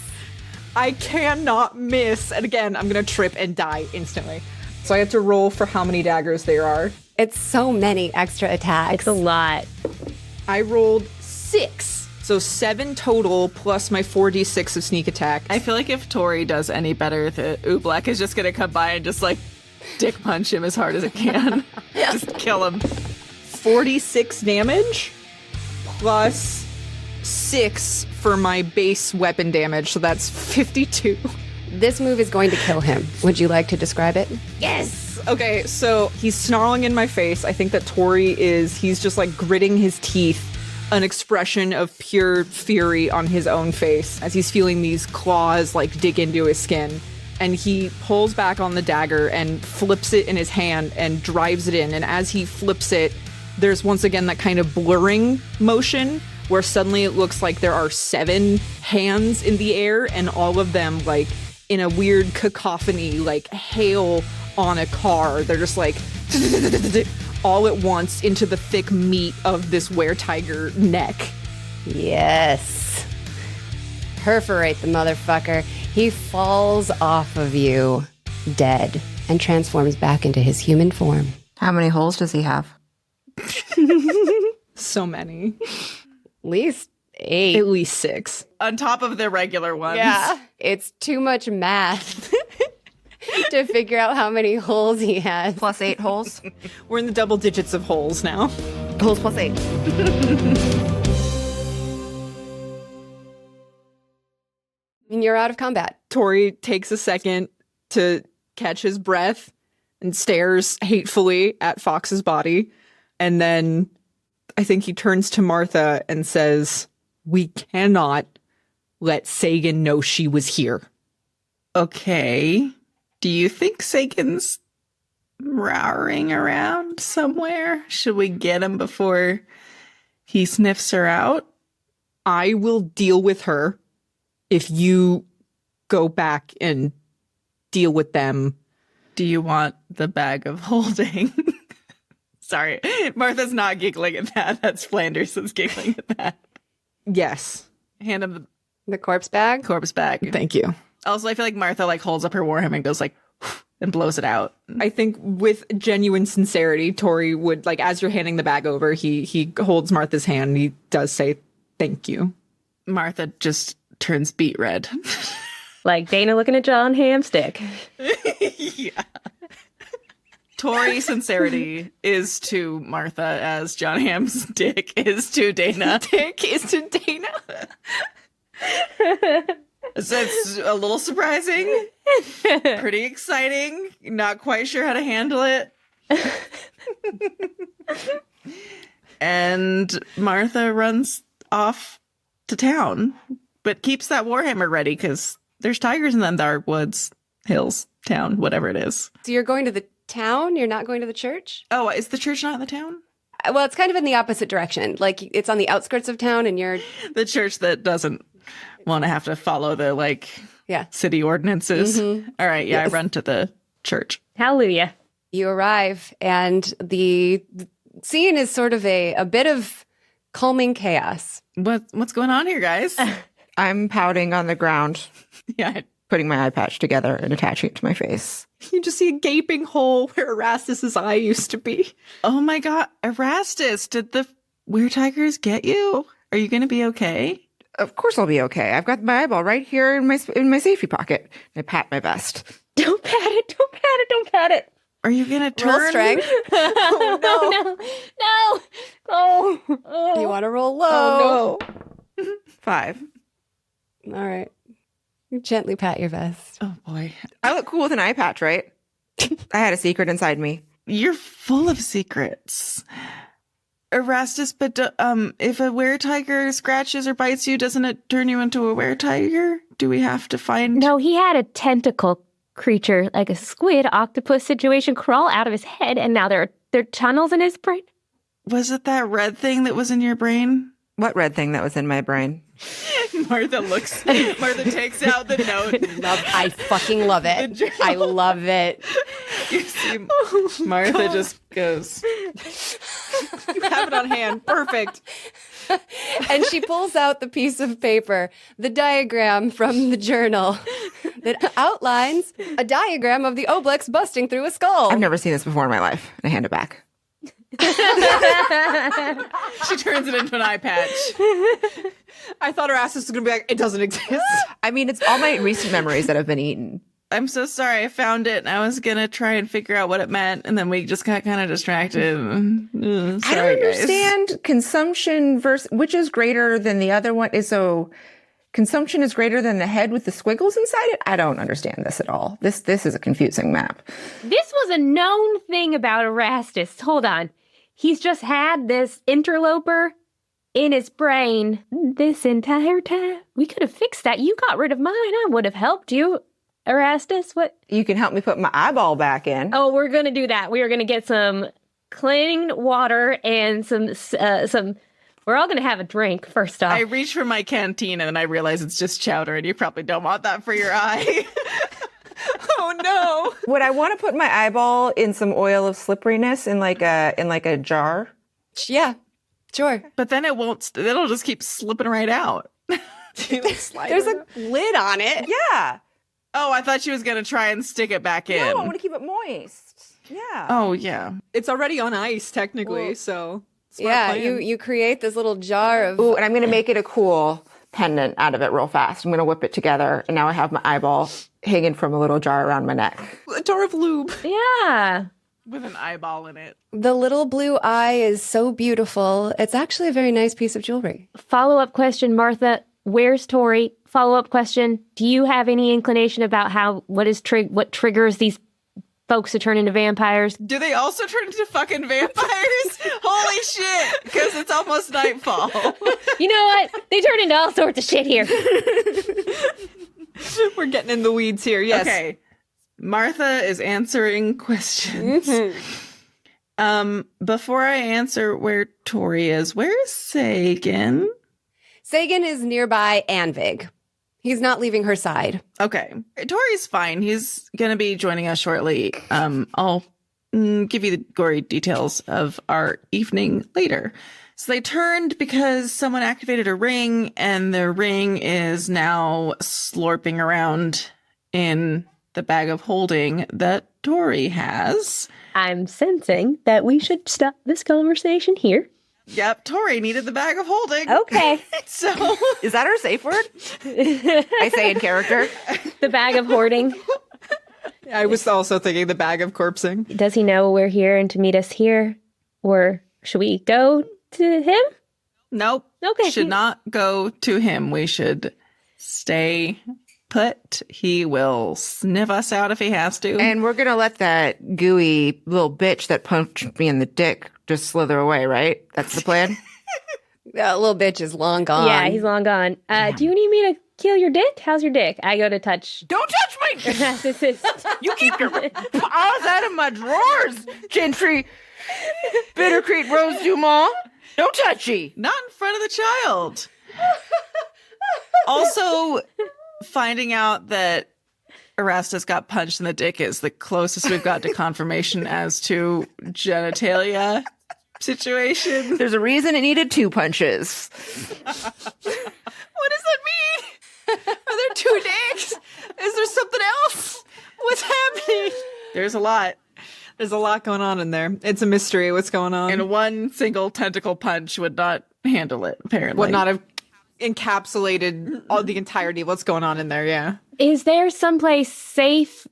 I cannot miss. And again, I'm going to trip and die instantly. So I have to roll for how many daggers there are. It's so many extra attacks. It's a lot. I rolled 6. So 7 total plus my 4d6 of sneak attack. I feel like if Tori does any better, the Oobleck is just gonna come by and just like dick punch him as hard as it can. Just kill him. 46 damage plus 6 for my base weapon damage. So that's 52. This move is going to kill him. Would you like to describe it? Yes! Okay, so he's snarling in my face. I think that he's just like gritting his teeth, an expression of pure fury on his own face as he's feeling these claws like dig into his skin. And he pulls back on the dagger and flips it in his hand and drives it in. And as he flips it, there's once again that kind of blurring motion where suddenly it looks like there are 7 hands in the air and all of them like in a weird cacophony, like hail on a car. They're just like all at once into the thick meat of this were-tiger neck. Yes. Perforate the motherfucker. He falls off of you, dead, and transforms back into his human form. How many holes does he have? So many. At least 8. At least 6. On top of the regular ones. Yeah. It's too much math to figure out how many holes he has. Plus 8 holes? We're in the double digits of holes now. Holes plus 8. And you're out of combat. Tori takes a second to catch his breath and stares hatefully at Fox's body. And then I think he turns to Martha and says, "We cannot let Sagan know she was here." Okay. Do you think Sagan's rowing around somewhere? Should we get him before he sniffs her out? I will deal with her if you go back and deal with them. Do you want the bag of holding? Sorry, Martha's not giggling at that. That's Flanders that's giggling at that. Yes. Hand him The corpse bag? the corpse bag. Thank you. Also, I feel like Martha like holds up her warhammer and goes like and blows it out. I think with genuine sincerity, Tori would, like, as you're handing the bag over, he holds Martha's hand and he does say, "Thank you." Martha just turns beet red. Like Dana looking at John Hamstick. Yeah. Tori sincerity is to Martha as John Hamm's dick is to Dana. Dick is to Dana. So it's a little surprising, pretty exciting, not quite sure how to handle it. And Martha runs off to town, but keeps that warhammer ready because there's tigers in them dark woods, hills, town, whatever it is. So you're going to the town? You're not going to the church? Oh, is the church not in the town? Well, it's kind of in the opposite direction. Like, it's on the outskirts of town and you're... The church that doesn't want to have to follow the, like, Yeah. city ordinances. All right, yeah, Yes. I run to the church. Hallelujah. You arrive and the scene is sort of a bit of calming chaos. What's going on here, guys? I'm pouting on the ground, Yeah, putting my eye patch together and attaching it to my face. You just see a gaping hole where Erastus's eye used to be. oh my god, Erastus, did the weird tigers get you? Are you gonna be okay? Of course I'll be okay. I've got my eyeball right here in my safety pocket. I pat my vest. Don't pat it. Don't pat it. Don't pat it. Are you gonna turn? Roll strength. Oh, no. No. Oh. You want to roll low. Oh no. 5. All right. You gently pat your vest. Oh boy, I look cool with an eye patch, right? I had a secret inside me. you're full of secrets, Erastus. But if a were-tiger scratches or bites you, doesn't it turn you into a were-tiger? Do we have to find? No, he had a tentacle creature, like a squid octopus situation, crawl out of his head, and now there are tunnels in his brain. Was it that red thing that was in your brain? What red thing that was in my brain? Martha takes out the note. I fucking love it. I love it. You see, Martha just goes, You have it on hand. Perfect. And she pulls out the piece of paper, the diagram from the journal that outlines a diagram of the obelix busting through a skull. I've never seen this before in my life. And I hand it back. she turns it into an eye patch. I thought Erastus was going to be like, it doesn't exist. I mean, it's all my recent memories that have been eaten. I'm so sorry. I found it and I was going to try and figure out what it meant. And then we just got kind of distracted. Sorry, I don't understand consumption versus which is greater than the other one. So consumption is greater than the head with the squiggles inside it? I don't understand this at all. This is a confusing map. This was a known thing about Erastus. Hold on. He's just had this interloper in his brain this entire time. We could have fixed that. You got rid of mine. I would have helped you. Erastus, what? You can help me put my eyeball back in. Oh, we're going to do that. We are going to get some clean water and some, we're all going to have a drink first off. I reach for my canteen and then I realize it's just chowder and you probably don't want that for your eye. Oh no. Would I want to put my eyeball in some oil of slipperiness in like a jar? Yeah, sure. But then it'll just keep slipping right out. There's a lid on it. Yeah. Oh, I thought she was going to try and stick it back in. No, I want to keep it moist. Yeah. Oh, yeah. It's already on ice, technically, so... Yeah, plan. you create this little jar of... Ooh, and I'm going to make it a cool pendant out of it real fast. I'm going to whip it together, and now I have my eyeball hanging from a little jar around my neck. A jar of lube. Yeah. With an eyeball in it. The little blue eye is so beautiful. It's actually a very nice piece of jewelry. Follow-up question, Martha. Where's Tori? Follow-up question. Do you have any inclination about what triggers these folks to turn into vampires? Do they also turn into fucking vampires? Holy shit! Because it's almost nightfall. You know what? They turn into all sorts of shit here. We're getting in the weeds here, yes. Okay. Martha is answering questions. Mm-hmm. Before I answer where Tori is, where is Sagan? Sagan is nearby Anvig. He's not leaving her side. Okay. Tori's fine. He's going to be joining us shortly. I'll give you the gory details of our evening later. So they turned because someone activated a ring, and the ring is now slurping around in the bag of holding that Tori has. I'm sensing that we should stop this conversation here. Yep, Tori needed the bag of holding. Okay. So Is that our safe word? I say in character. The bag of hoarding. I was also thinking the bag of corpsing. Does he know we're here and to meet us here? Or should we go to him? nope. Okay. Should not go to him. We should stay put. He will sniff us out if he has to. And we're going to let that gooey little bitch that punched me in the dick just slither away, right? That's the plan? That little bitch is long gone. Yeah, he's long gone. Do you need me to kill your dick? How's your dick? I go to touch. Don't touch my... Narcissist. You keep your paws out of my drawers, Gentry. Bittercreek Rose Dumont. Don't touchy. Not in front of the child. Also, finding out that Erastus got punched in the dick is the closest we've got to confirmation as to genitalia situation. There's a reason it needed 2 punches. What does that mean? Are there 2 dicks? Is there something else? What's happening? There's a lot. There's a lot going on in there. It's a mystery what's going on. And one single tentacle punch would not handle it, apparently. Would not have encapsulated all the entirety of what's going on in there, yeah. Is there someplace safe,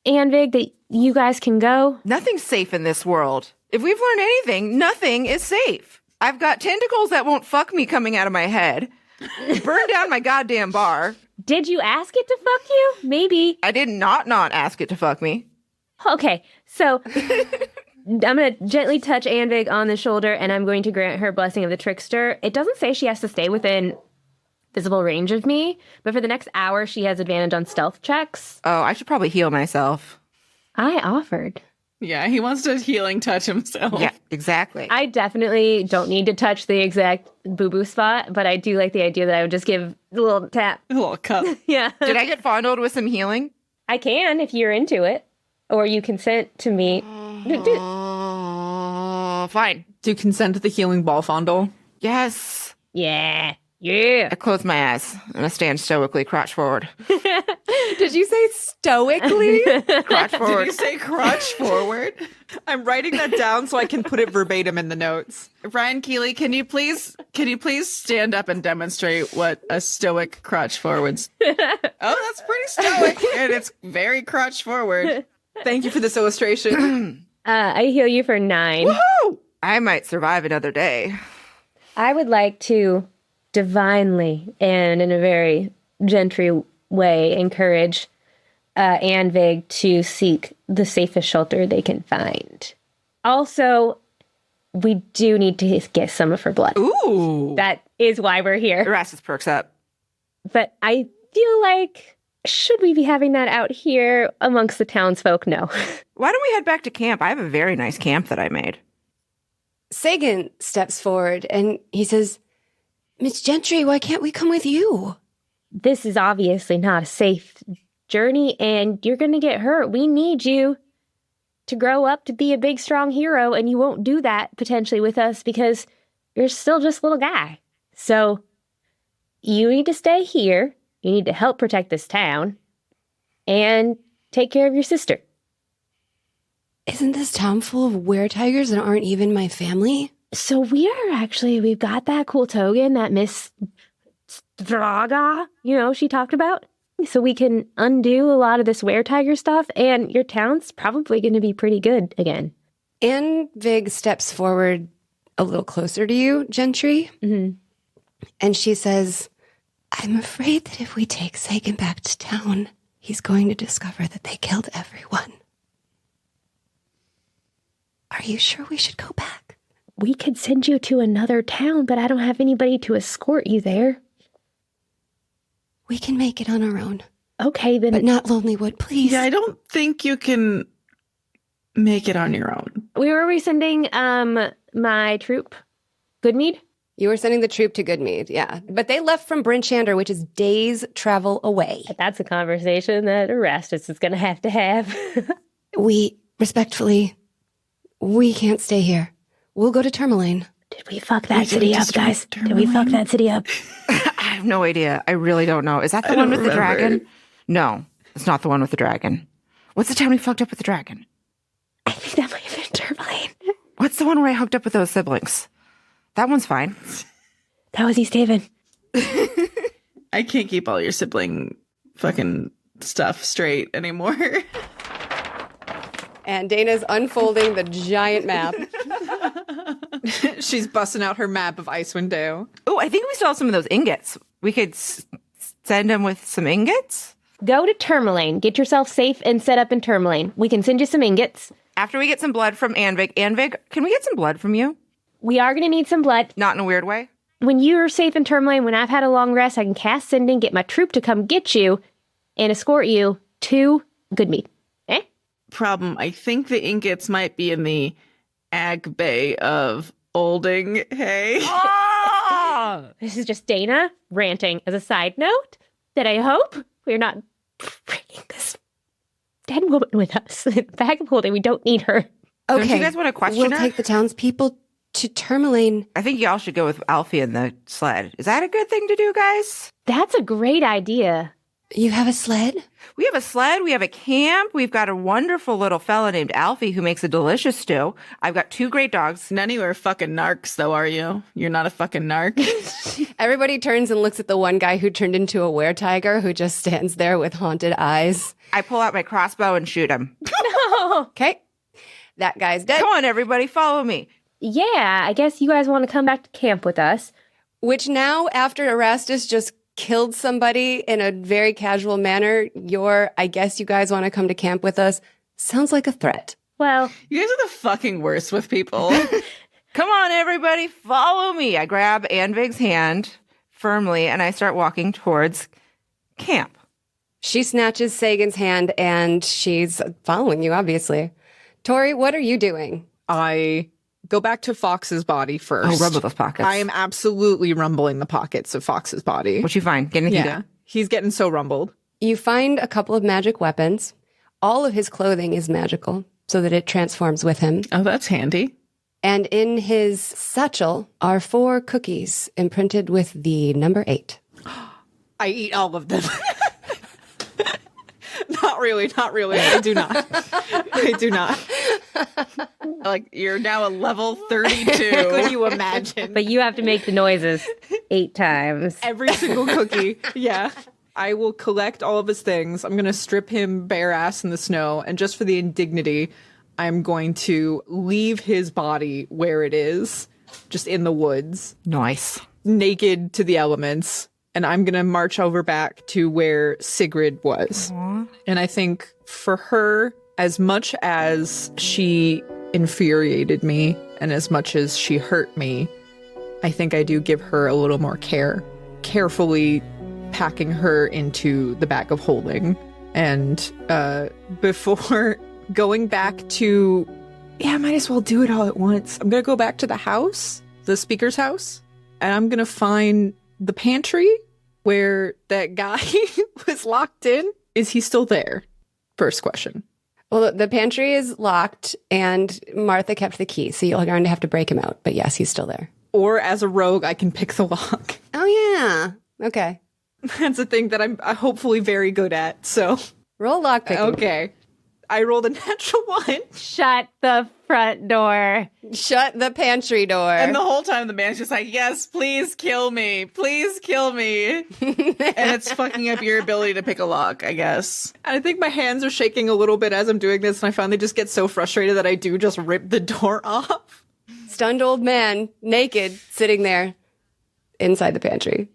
Anvig, that you guys can go? Nothing's safe in this world. If we've learned anything, nothing is safe. I've got tentacles that won't fuck me coming out of my head. Burn down my goddamn bar. Did you ask it to fuck you? Maybe. I did not ask it to fuck me. Okay, so I'm going to gently touch Anvig on the shoulder, and I'm going to grant her blessing of the trickster. It doesn't say she has to stay within visible range of me, but for the next hour, she has advantage on stealth checks. Oh, I should probably heal myself. I offered. Yeah, he wants to healing touch himself. Yeah, exactly. I definitely don't need to touch the exact boo-boo spot, but I do like the idea that I would just give a little tap. A little cup. Yeah. Did I get fondled with some healing? I can if you're into it. Or you consent to me. Fine. Do you consent to the healing ball fondle? Yes. Yeah. Yeah. I close my eyes and I stand stoically, crotch forward. Did you say stoically? Crotch Did forward. you say crotch forward? I'm writing that down so I can put it verbatim in the notes. Brian Keeley, can you please stand up and demonstrate what a stoic crotch forwards? Oh, that's pretty stoic, and it's very crotch forward. Thank you for this illustration. I heal you for 9. Woo! I might survive another day. I would like to divinely and in a very gentry way encourage Anvig to seek the safest shelter they can find. Also, we do need to get some of her blood. Ooh. That is why we're here. Erastus perks up. But I feel like, should we be having that out here amongst the townsfolk? No. Why don't we head back to camp? I have a very nice camp that I made. Sagan steps forward and he says, Miss Gentry, why can't we come with you? This is obviously not a safe journey, and you're going to get hurt. We need you to grow up to be a big, strong hero, and you won't do that potentially with us because you're still just a little guy. So you need to stay here. You need to help protect this town and take care of your sister. Isn't this town full of were-tigers that aren't even my family? So we've got that cool token that Miss Draga, she talked about. So we can undo a lot of this were-tiger stuff, and your town's probably going to be pretty good again. Anvig steps forward a little closer to you, Gentry. Mm-hmm. And she says, I'm afraid that if we take Sagan back to town, he's going to discover that they killed everyone. Are you sure we should go back? We could send you to another town, but I don't have anybody to escort you there. We can make it on our own. Okay, then. But not Lonelywood, please. Yeah, I don't think you can make it on your own. Where were we sending my troop? Goodmead? You were sending the troop to Goodmead, yeah. But they left from Brinchander, which is days' travel away. That's a conversation that Erastus is going to have. We, respectfully, we can't stay here. We'll go to Tourmaline. Did we fuck that city up, guys? Did we fuck that city up? I have no idea. I really don't know. Is that the one with the dragon? No, it's not the one with the dragon. What's the town we fucked up with the dragon? I think that might have been Tourmaline. What's the one where I hooked up with those siblings? That one's fine. That was East Haven. I can't keep all your sibling fucking stuff straight anymore. And Dana's unfolding the giant map. She's busting out her map of Icewind Dale. Oh, I think we still have some of those ingots. We could send them with some ingots? Go to Tourmaline. Get yourself safe and set up in Tourmaline. We can send you some ingots. After we get some blood from Anvig. Anvig, can we get some blood from you? We are going to need some blood. Not in a weird way? When you're safe in Tourmaline, when I've had a long rest, I can cast Sending, get my troop to come get you, and escort you to Goodmead. Eh? Problem, I think the ingots might be in the Ag Bay of Olding Hay. Oh! This is just Dana ranting as a side note that I hope we're not bringing this dead woman with us. Bag of holding, we don't need her. Don't Okay, you guys want to question we'll her? take the townspeople to Tourmaline. I think y'all should go with Alfie in the sled. Is that a good thing to do, guys? That's a great idea. You have a sled? We have a sled. We have a camp. We've got a wonderful little fella named Alfie who makes a delicious stew. I've got 2 great dogs. None of you are fucking narcs, though, are you? You're not a fucking narc? Everybody turns and looks at the one guy who turned into a were-tiger who just stands there with haunted eyes. I pull out my crossbow and shoot him. Okay, that guy's dead. Come on, everybody, follow me. Yeah, I guess you guys want to come back to camp with us. Which now, after Erastus just killed somebody in a very casual manner, I guess you guys want to come to camp with us, sounds like a threat. Well, You guys are the fucking worst with people. Come on, everybody, follow me. I grab Anvig's hand firmly and I start walking towards camp. She snatches Sagan's hand and she's following you, obviously, Tori, what are you doing? I go back to Fox's body first. Oh, rumble those pockets. I am absolutely rumbling the pockets of Fox's body. What you find? Get anything Yeah. He's getting so rumbled. You find a couple of magic weapons. All of his clothing is magical so that it transforms with him. Oh, that's handy. And in his satchel are 4 cookies imprinted with the number 8. I eat all of them. Not really. I do not. I do not. Like, you're now a level Could 32. you imagine? But you have to make the noises 8 times. Every single cookie. Yeah. I will collect all of his things. I'm going to strip him bare ass in the snow. And just for the indignity, I'm going to leave his body where it is, just in the woods, Nice. naked to the elements. And I'm going to march over back to where Sigrid was. And I think for her, as much as she infuriated me and as much as she hurt me, I think I do give her a little more care, carefully packing her into the bag of holding. And before going back to, I might as well do it all at once. I'm going to go back to the house, the speaker's house, and I'm going to find the pantry where that guy was locked in. Is he still there? First question. Well, the pantry is locked and Martha kept the key, so you're going to have to break him out. But yes, he's still there. Or as a rogue, I can pick the lock. Oh, yeah. Okay. That's a thing that I'm hopefully very good at. So, Roll lockpicking. okay. I rolled a natural 1. Shut the front door. Shut the pantry door. And the whole time the man's just like, yes, please kill me. Please kill me. And it's fucking up your ability to pick a lock, I guess. And I think my hands are shaking a little bit as I'm doing this, and I finally just get so frustrated that I do just rip the door off. Stunned old man, naked, sitting there inside the pantry,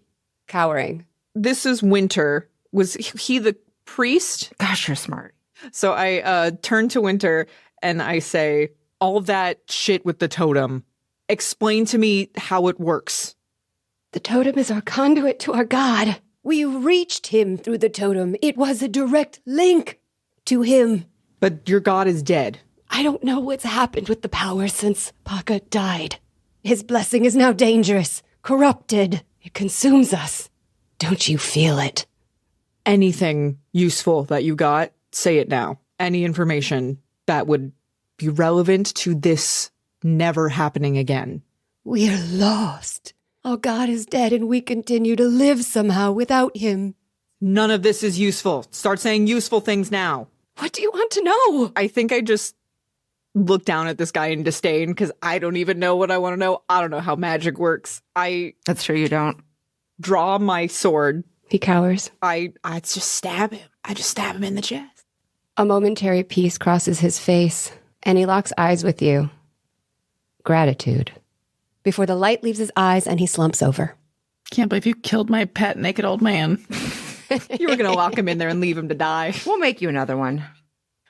cowering. This is Winter. Was he the priest? Gosh, you're smart. So I turn to Winter and I say, all that shit with the totem, explain to me how it works. The totem is our conduit to our god. We reached him through the totem. It was a direct link to him. But your god is dead. I don't know what's happened with the power since Paka died. His blessing is now dangerous, corrupted. It consumes us. Don't you feel it? Anything useful that you got, say it now. Any information that would be relevant to this never happening again. We're lost. Our god is dead and we continue to live somehow without him. None of this is useful. Start saying useful things now. What do you want to know? I think I just look down at this guy in disdain because I don't even know what I want to know. I don't know how magic works. I That's true, you don't. draw my sword. He cowers. I just stab him. I just stab him in the chest. A momentary peace crosses his face, and he locks eyes with you. Gratitude. Before the light leaves his eyes and he slumps over. Can't believe you killed my pet naked old man. You were going to lock him in there and leave him to die. We'll make you another one.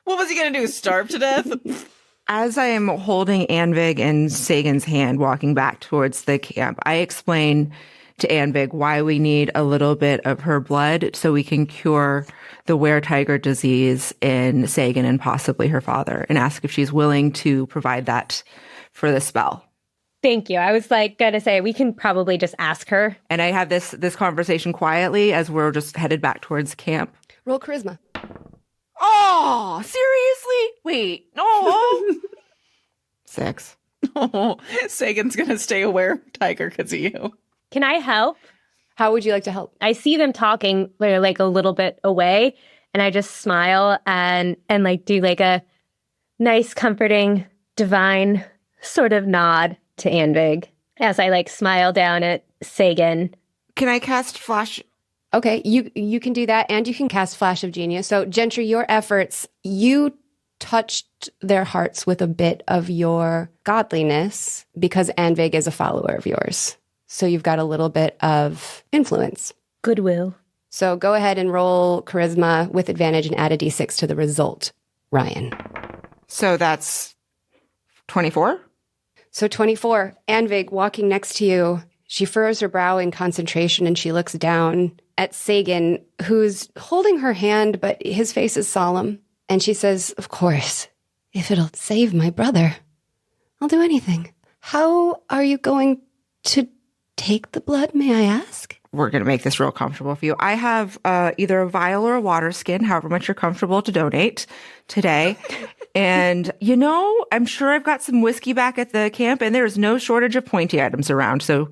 What was he going to do? Starve to death? As I am holding Anvig and Sagan's hand walking back towards the camp, I explain to Anvig why we need a little bit of her blood so we can cure the were-tiger disease in Sagan and possibly her father, and ask if she's willing to provide that for the spell. Thank you. I was gonna say we can probably just ask her. And I have this conversation quietly as we're just headed back towards camp. Roll charisma. Oh, seriously? Wait, no. 6. Oh, Sagan's going to stay aware of Tiger because of you. Can I help? How would you like to help? I see them talking. They're a little bit away, and I just smile and do a nice, comforting, divine sort of nod to Anvig as I smile down at Sagan. Can I cast Flash? Okay, you can do that, and you can cast Flash of Genius. So, Gentry, your efforts, you touched their hearts with a bit of your godliness because Anvig is a follower of yours. So you've got a little bit of influence. Goodwill. So go ahead and roll charisma with advantage and add a d6 to the result, Ryan. So that's 24? So 24, Anvig walking next to you. She furrows her brow in concentration and she looks down at Sagan, who's holding her hand, but his face is solemn. And she says, of course, If it'll save my brother, I'll do anything. How are you going to take the blood, may I ask? We're going to make this real comfortable for you. I have either a vial or a water skin, however much you're comfortable to donate today. And, I'm sure I've got some whiskey back at the camp, and there's no shortage of pointy items around. So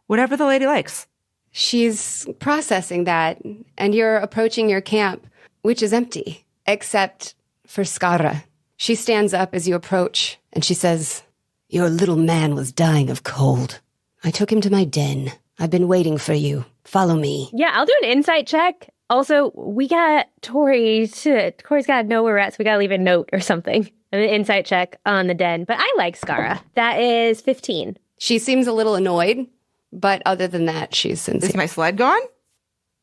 whatever the lady likes. She's processing that, and you're approaching your camp, which is empty, except for Skara. She stands up as you approach, and she says, "Your little man was dying of cold. I took him to my den. I've been waiting for you. Follow me." Yeah, I'll do an insight check. Also, we got Tori's got to know where we're at, so we got to leave a note or something. An insight check on the den. But I like Skara. That is 15. She seems a little annoyed, but other than that, she's sincere. Is my sled gone?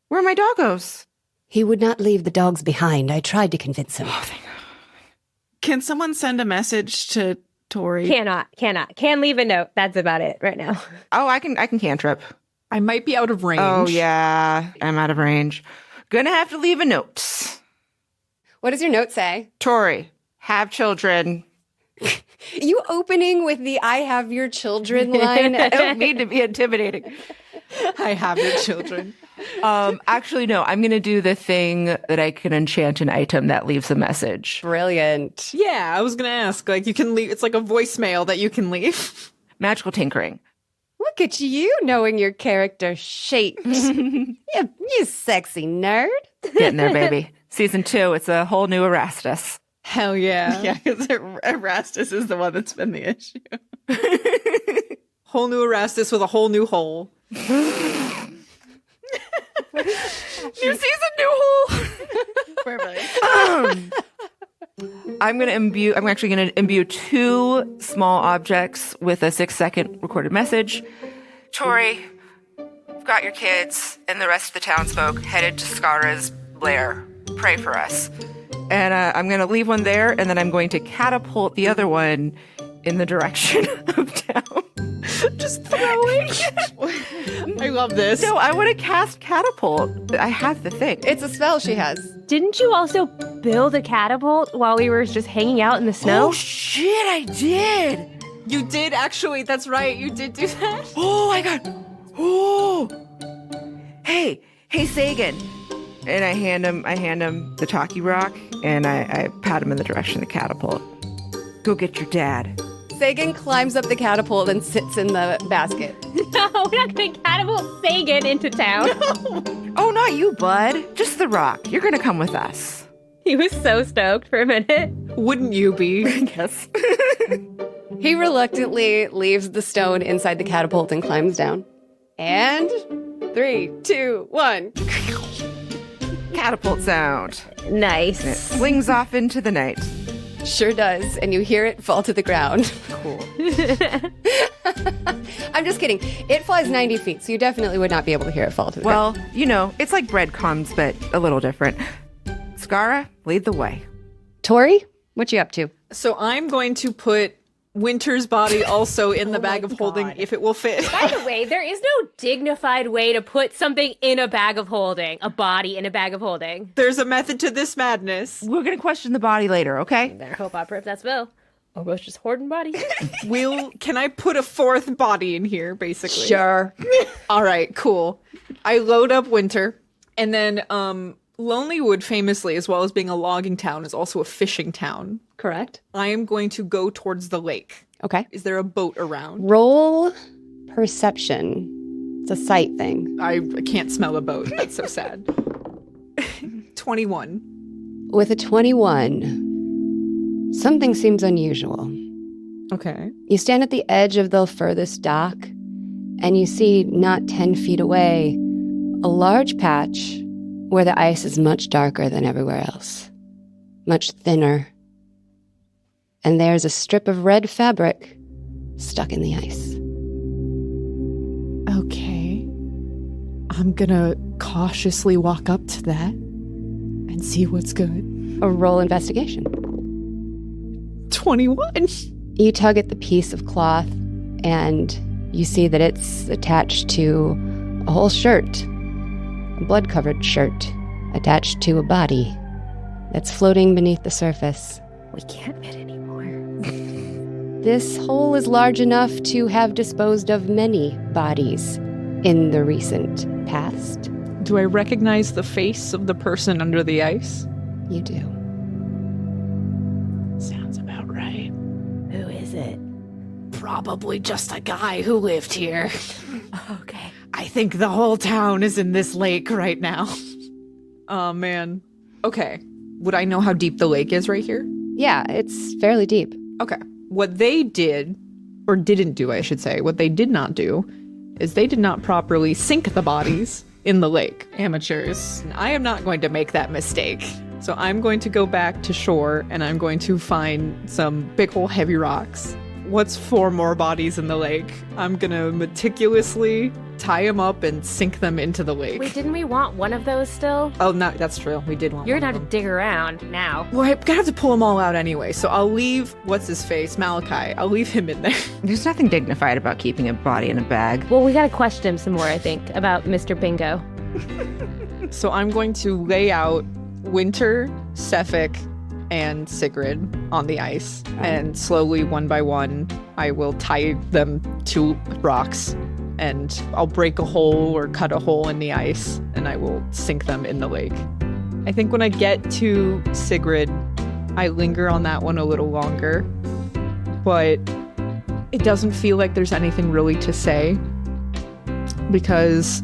Where are my doggos? He would not leave the dogs behind. I tried to convince him. Can someone send a message to Tori? Cannot. Can leave a note. That's about it right now. Oh, I can cantrip. I might be out of range. Oh, yeah. I'm out of range. Gonna have to leave a note. What does your note say? Tori, have children. You opening with the "I have your children" line? I don't mean to be intimidating. I have your children. Actually, no. I'm going to do the thing that I can enchant an item that leaves a message. Brilliant. Yeah, I was going to ask. Like, you can leave. It's like a voicemail that you can leave. Magical tinkering. Look at you knowing your character shaped. you sexy nerd. Getting there, baby. Season 2, it's a whole new Erastus. Hell yeah. Yeah, because Erastus is the one that's been the issue. Whole new Erastus with a whole new hole. New season, new hole. Perfect. I'm actually going to imbue 2 small objects with a 6-second recorded message. Tori, we've got your kids and the rest of the townsfolk headed to Skara's lair. Pray for us. And I'm going to leave one there, and then I'm going to catapult the other one in the direction of town. Just throwing. I love this. No, I want to cast catapult. I have the thing. It's a spell she has. Didn't you also build a catapult while we were just hanging out in the snow? Oh, shit, I did. You did actually. That's right. You did do that. Oh, I got. Oh. Hey, Sagan. And I hand him the talkie rock, and I pat him in the direction of the catapult. Go get your dad. Sagan climbs up the catapult and sits in the basket. No, we're not going to catapult Sagan into town. Oh, not you, bud. Just the rock. You're going to come with us. He was so stoked for a minute. Wouldn't you be? Yes. He reluctantly leaves the stone inside the catapult and climbs down. And 3, 2, 1. Catapult sound. Nice. And it flings off into the night. Sure does. And you hear it fall to the ground. Cool. I'm just kidding. It flies 90 feet, so you definitely would not be able to hear it fall to the ground. Well, it's like breadcrumbs, but a little different. Skara, lead the way. Tori, what you up to? So I'm going to put Winter's body also in the bag of holding if it will fit. By the way, there is no dignified way to put something in a bag of holding, a body in a bag of holding. There's a method to this madness. We're going to question the body later, okay? Better hope opera if that's Will. Or both just hoarding bodies. Can I put a 4th body in here, basically? Sure. All right, cool. I load up Winter, and then Lonelywood, famously, as well as being a logging town, is also a fishing town. Correct. I am going to go towards the lake. Okay. Is there a boat around? Roll perception. It's a sight thing. I can't smell a boat. That's so sad. 21. With a 21, something seems unusual. Okay. You stand at the edge of the furthest dock, and you see, not 10 feet away, a large patch where the ice is much darker than everywhere else, much thinner. And there's a strip of red fabric stuck in the ice. Okay. I'm gonna cautiously walk up to that and see what's good. A roll investigation. 21. You tug at the piece of cloth, and you see that it's attached to a whole shirt, a blood-covered shirt, attached to a body that's floating beneath the surface. We can't fit anymore. This hole is large enough to have disposed of many bodies in the recent past. Do I recognize the face of the person under the ice? You do. Sounds about right. Who is it? Probably just a guy who lived here. Okay. I think the whole town is in this lake right now. Oh, man. Okay. Would I know how deep the lake is right here? Yeah, it's fairly deep. Okay. What they did, or didn't do, I should say, what they did not do is they did not properly sink the bodies in the lake. Amateurs. And I am not going to make that mistake. So I'm going to go back to shore and I'm going to find some big ol' heavy rocks. What's 4 more bodies in the lake? I'm gonna meticulously tie them up and sink them into the lake. Wait, didn't we want one of those still? Oh, no, that's true. We did want You're one gonna of have them. to dig around now. Well, I'm gonna have to pull them all out anyway, so I'll leave, what's his face, Malachi. I'll leave him in there. There's nothing dignified about keeping a body in a bag. Well, we gotta question him some more, I think, about Mr. Bingo. So I'm going to lay out Winter, Sefik, and Sigrid on the ice, and slowly, one by one, I will tie them to rocks, and I'll break a hole or cut a hole in the ice, and I will sink them in the lake. I think when I get to Sigrid, I linger on that one a little longer, but it doesn't feel like there's anything really to say, because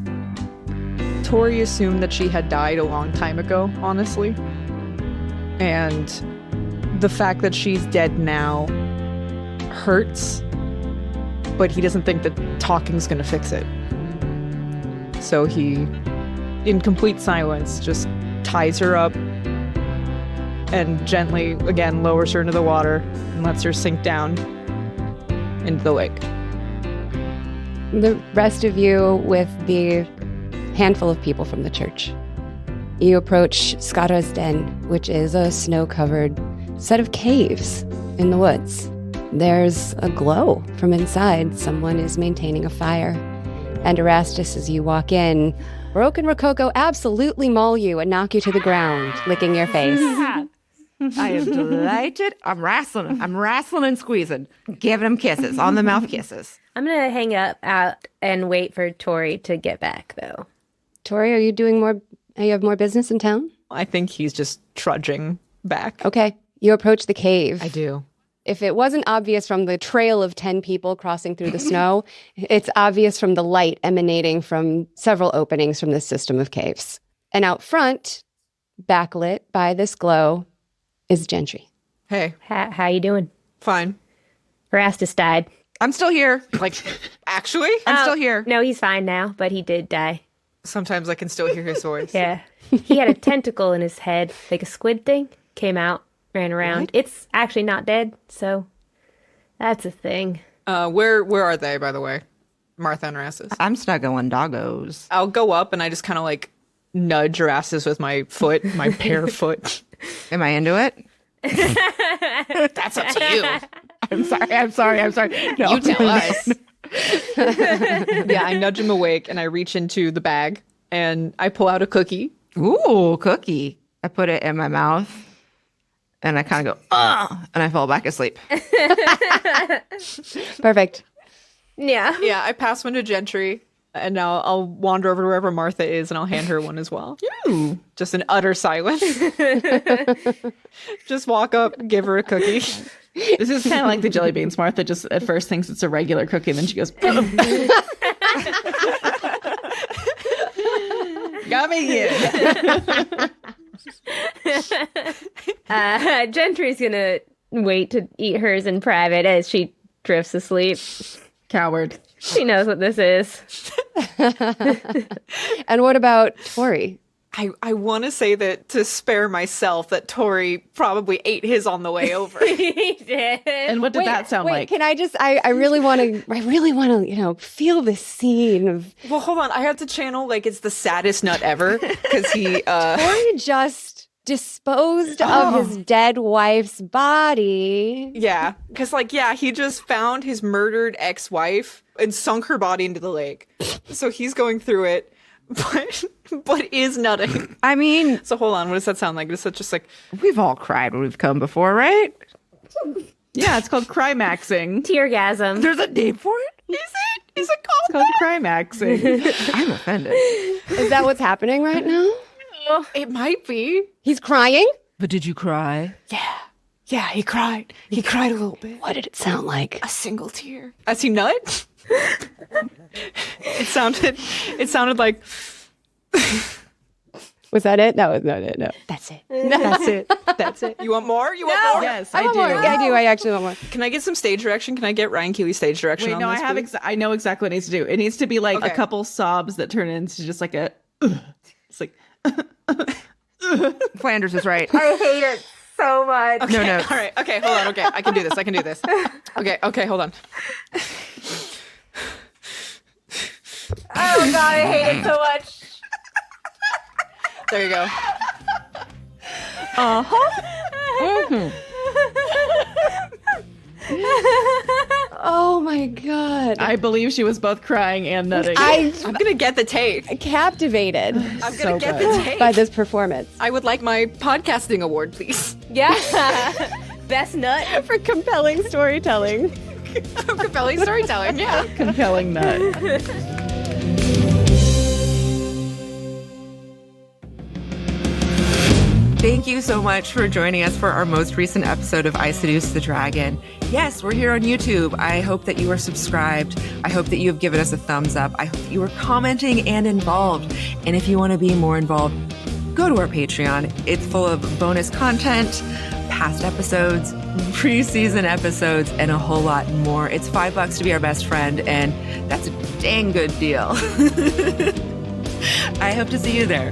Tori assumed that she had died a long time ago, honestly. And the fact that she's dead now hurts, but he doesn't think that talking's gonna fix it. So he, in complete silence, just ties her up and gently, again, lowers her into the water and lets her sink down into the lake. The rest of you with the handful of people from the church. You approach Skara's den, which is a snow-covered set of caves in the woods. There's a glow from inside. Someone is maintaining a fire. And Erastus, as you walk in, Roke and Rococo absolutely maul you and knock you to the ground, licking your face. I am delighted. I'm wrestling and squeezing, giving them kisses, on the mouth kisses. I'm gonna hang up out and wait for Tori to get back, though. Tori, are you doing more? You have more business in town? I think he's just trudging back. Okay. You approach the cave. I do. If it wasn't obvious from the trail of 10 people crossing through the snow, it's obvious from the light emanating from several openings from this system of caves. And out front, backlit by this glow, is Gentry. Hey, How you doing? fine. Erastus died. I'm still here. Like, actually? I'm still here. No, he's fine now, but he did die. Sometimes I can still hear his voice. Yeah. He had a tentacle in his head, like a squid thing, came out, ran around. What? It's actually not dead, so that's a thing. Where are they, by the way? Martha and Erastus. I'm snuggling doggos. I'll go up and I just kind of like nudge Erastus with my foot, my bare foot. Am I into it? That's up to you. I'm sorry. No. You tell us. Yeah, I nudge him awake and I reach into the bag and I pull out a cookie. Ooh, cookie. I put it in my mouth and I kind of go, and I fall back asleep. Perfect. Yeah. Yeah, I pass one to Gentry and now I'll wander over to wherever Martha is and I'll hand her one as well. Ooh. Just in utter silence. Just walk up, give her a cookie. This is kind of like the jelly beans. Martha just at first thinks it's a regular cookie, and then she goes, got me again. Gentry's gonna wait to eat hers in private as she drifts asleep. Coward. She knows what this is. And what about Tori? I want to say that to spare myself that Tori probably ate his on the way over. He did. And what did that sound Wait, like? can I just, I really want to, feel this scene of Well, hold on. I have to channel like it's the saddest nut ever because he Tori just disposed of his dead wife's body. yeah, because he just found his murdered ex-wife and sunk her body into the lake. So he's going through it, but is nutting. I mean, So hold on. What does that sound like? Is that just like we've all cried when we've come before, right? Yeah, it's called Crymaxing. Teargasm. There's a name for it? Is it? Is it called? It's called Crymaxing. I'm offended. Is that what's happening right now? It might be. He's crying? But did you cry? Yeah, he cried. He cried a little bit. What did it sound like? A single tear. As he nut? It sounded like Was that it? No, no. That's it. that's it. That's it. You want more? You want more? Yes, I I want do. more. Yeah, I do. I actually want more. Can I get some stage direction? Can I get Ryan Keeley's stage direction Wait, on no, this? I have. please? I know exactly what it needs to do. It needs to be like Okay. a couple sobs that turn into just like a. It's like. Flanders is right. I hate it so much. No, no. All right. Okay. Hold on. Okay. I can do this. Okay. Hold on. Oh god, I hate it so much. There you go. Oh my god. I believe she was both crying and nutting. I'm gonna get the take. Captivated I'm gonna get the take. by this performance. I would like my podcasting award, please. Yeah. Best nut. For compelling storytelling. Compelling storytelling. Yeah. Compelling nut. Thank you so much for joining us for our most recent episode of I Seduce the Dragon. Yes, we're here on YouTube. I hope that you are subscribed. I hope that you have given us a thumbs up. I hope that you are commenting and involved. And if you want to be more involved, go to our Patreon. It's full of bonus content, past episodes, pre-season episodes, and a whole lot more. It's $5 to be our best friend, and that's a dang good deal. I hope to see you there.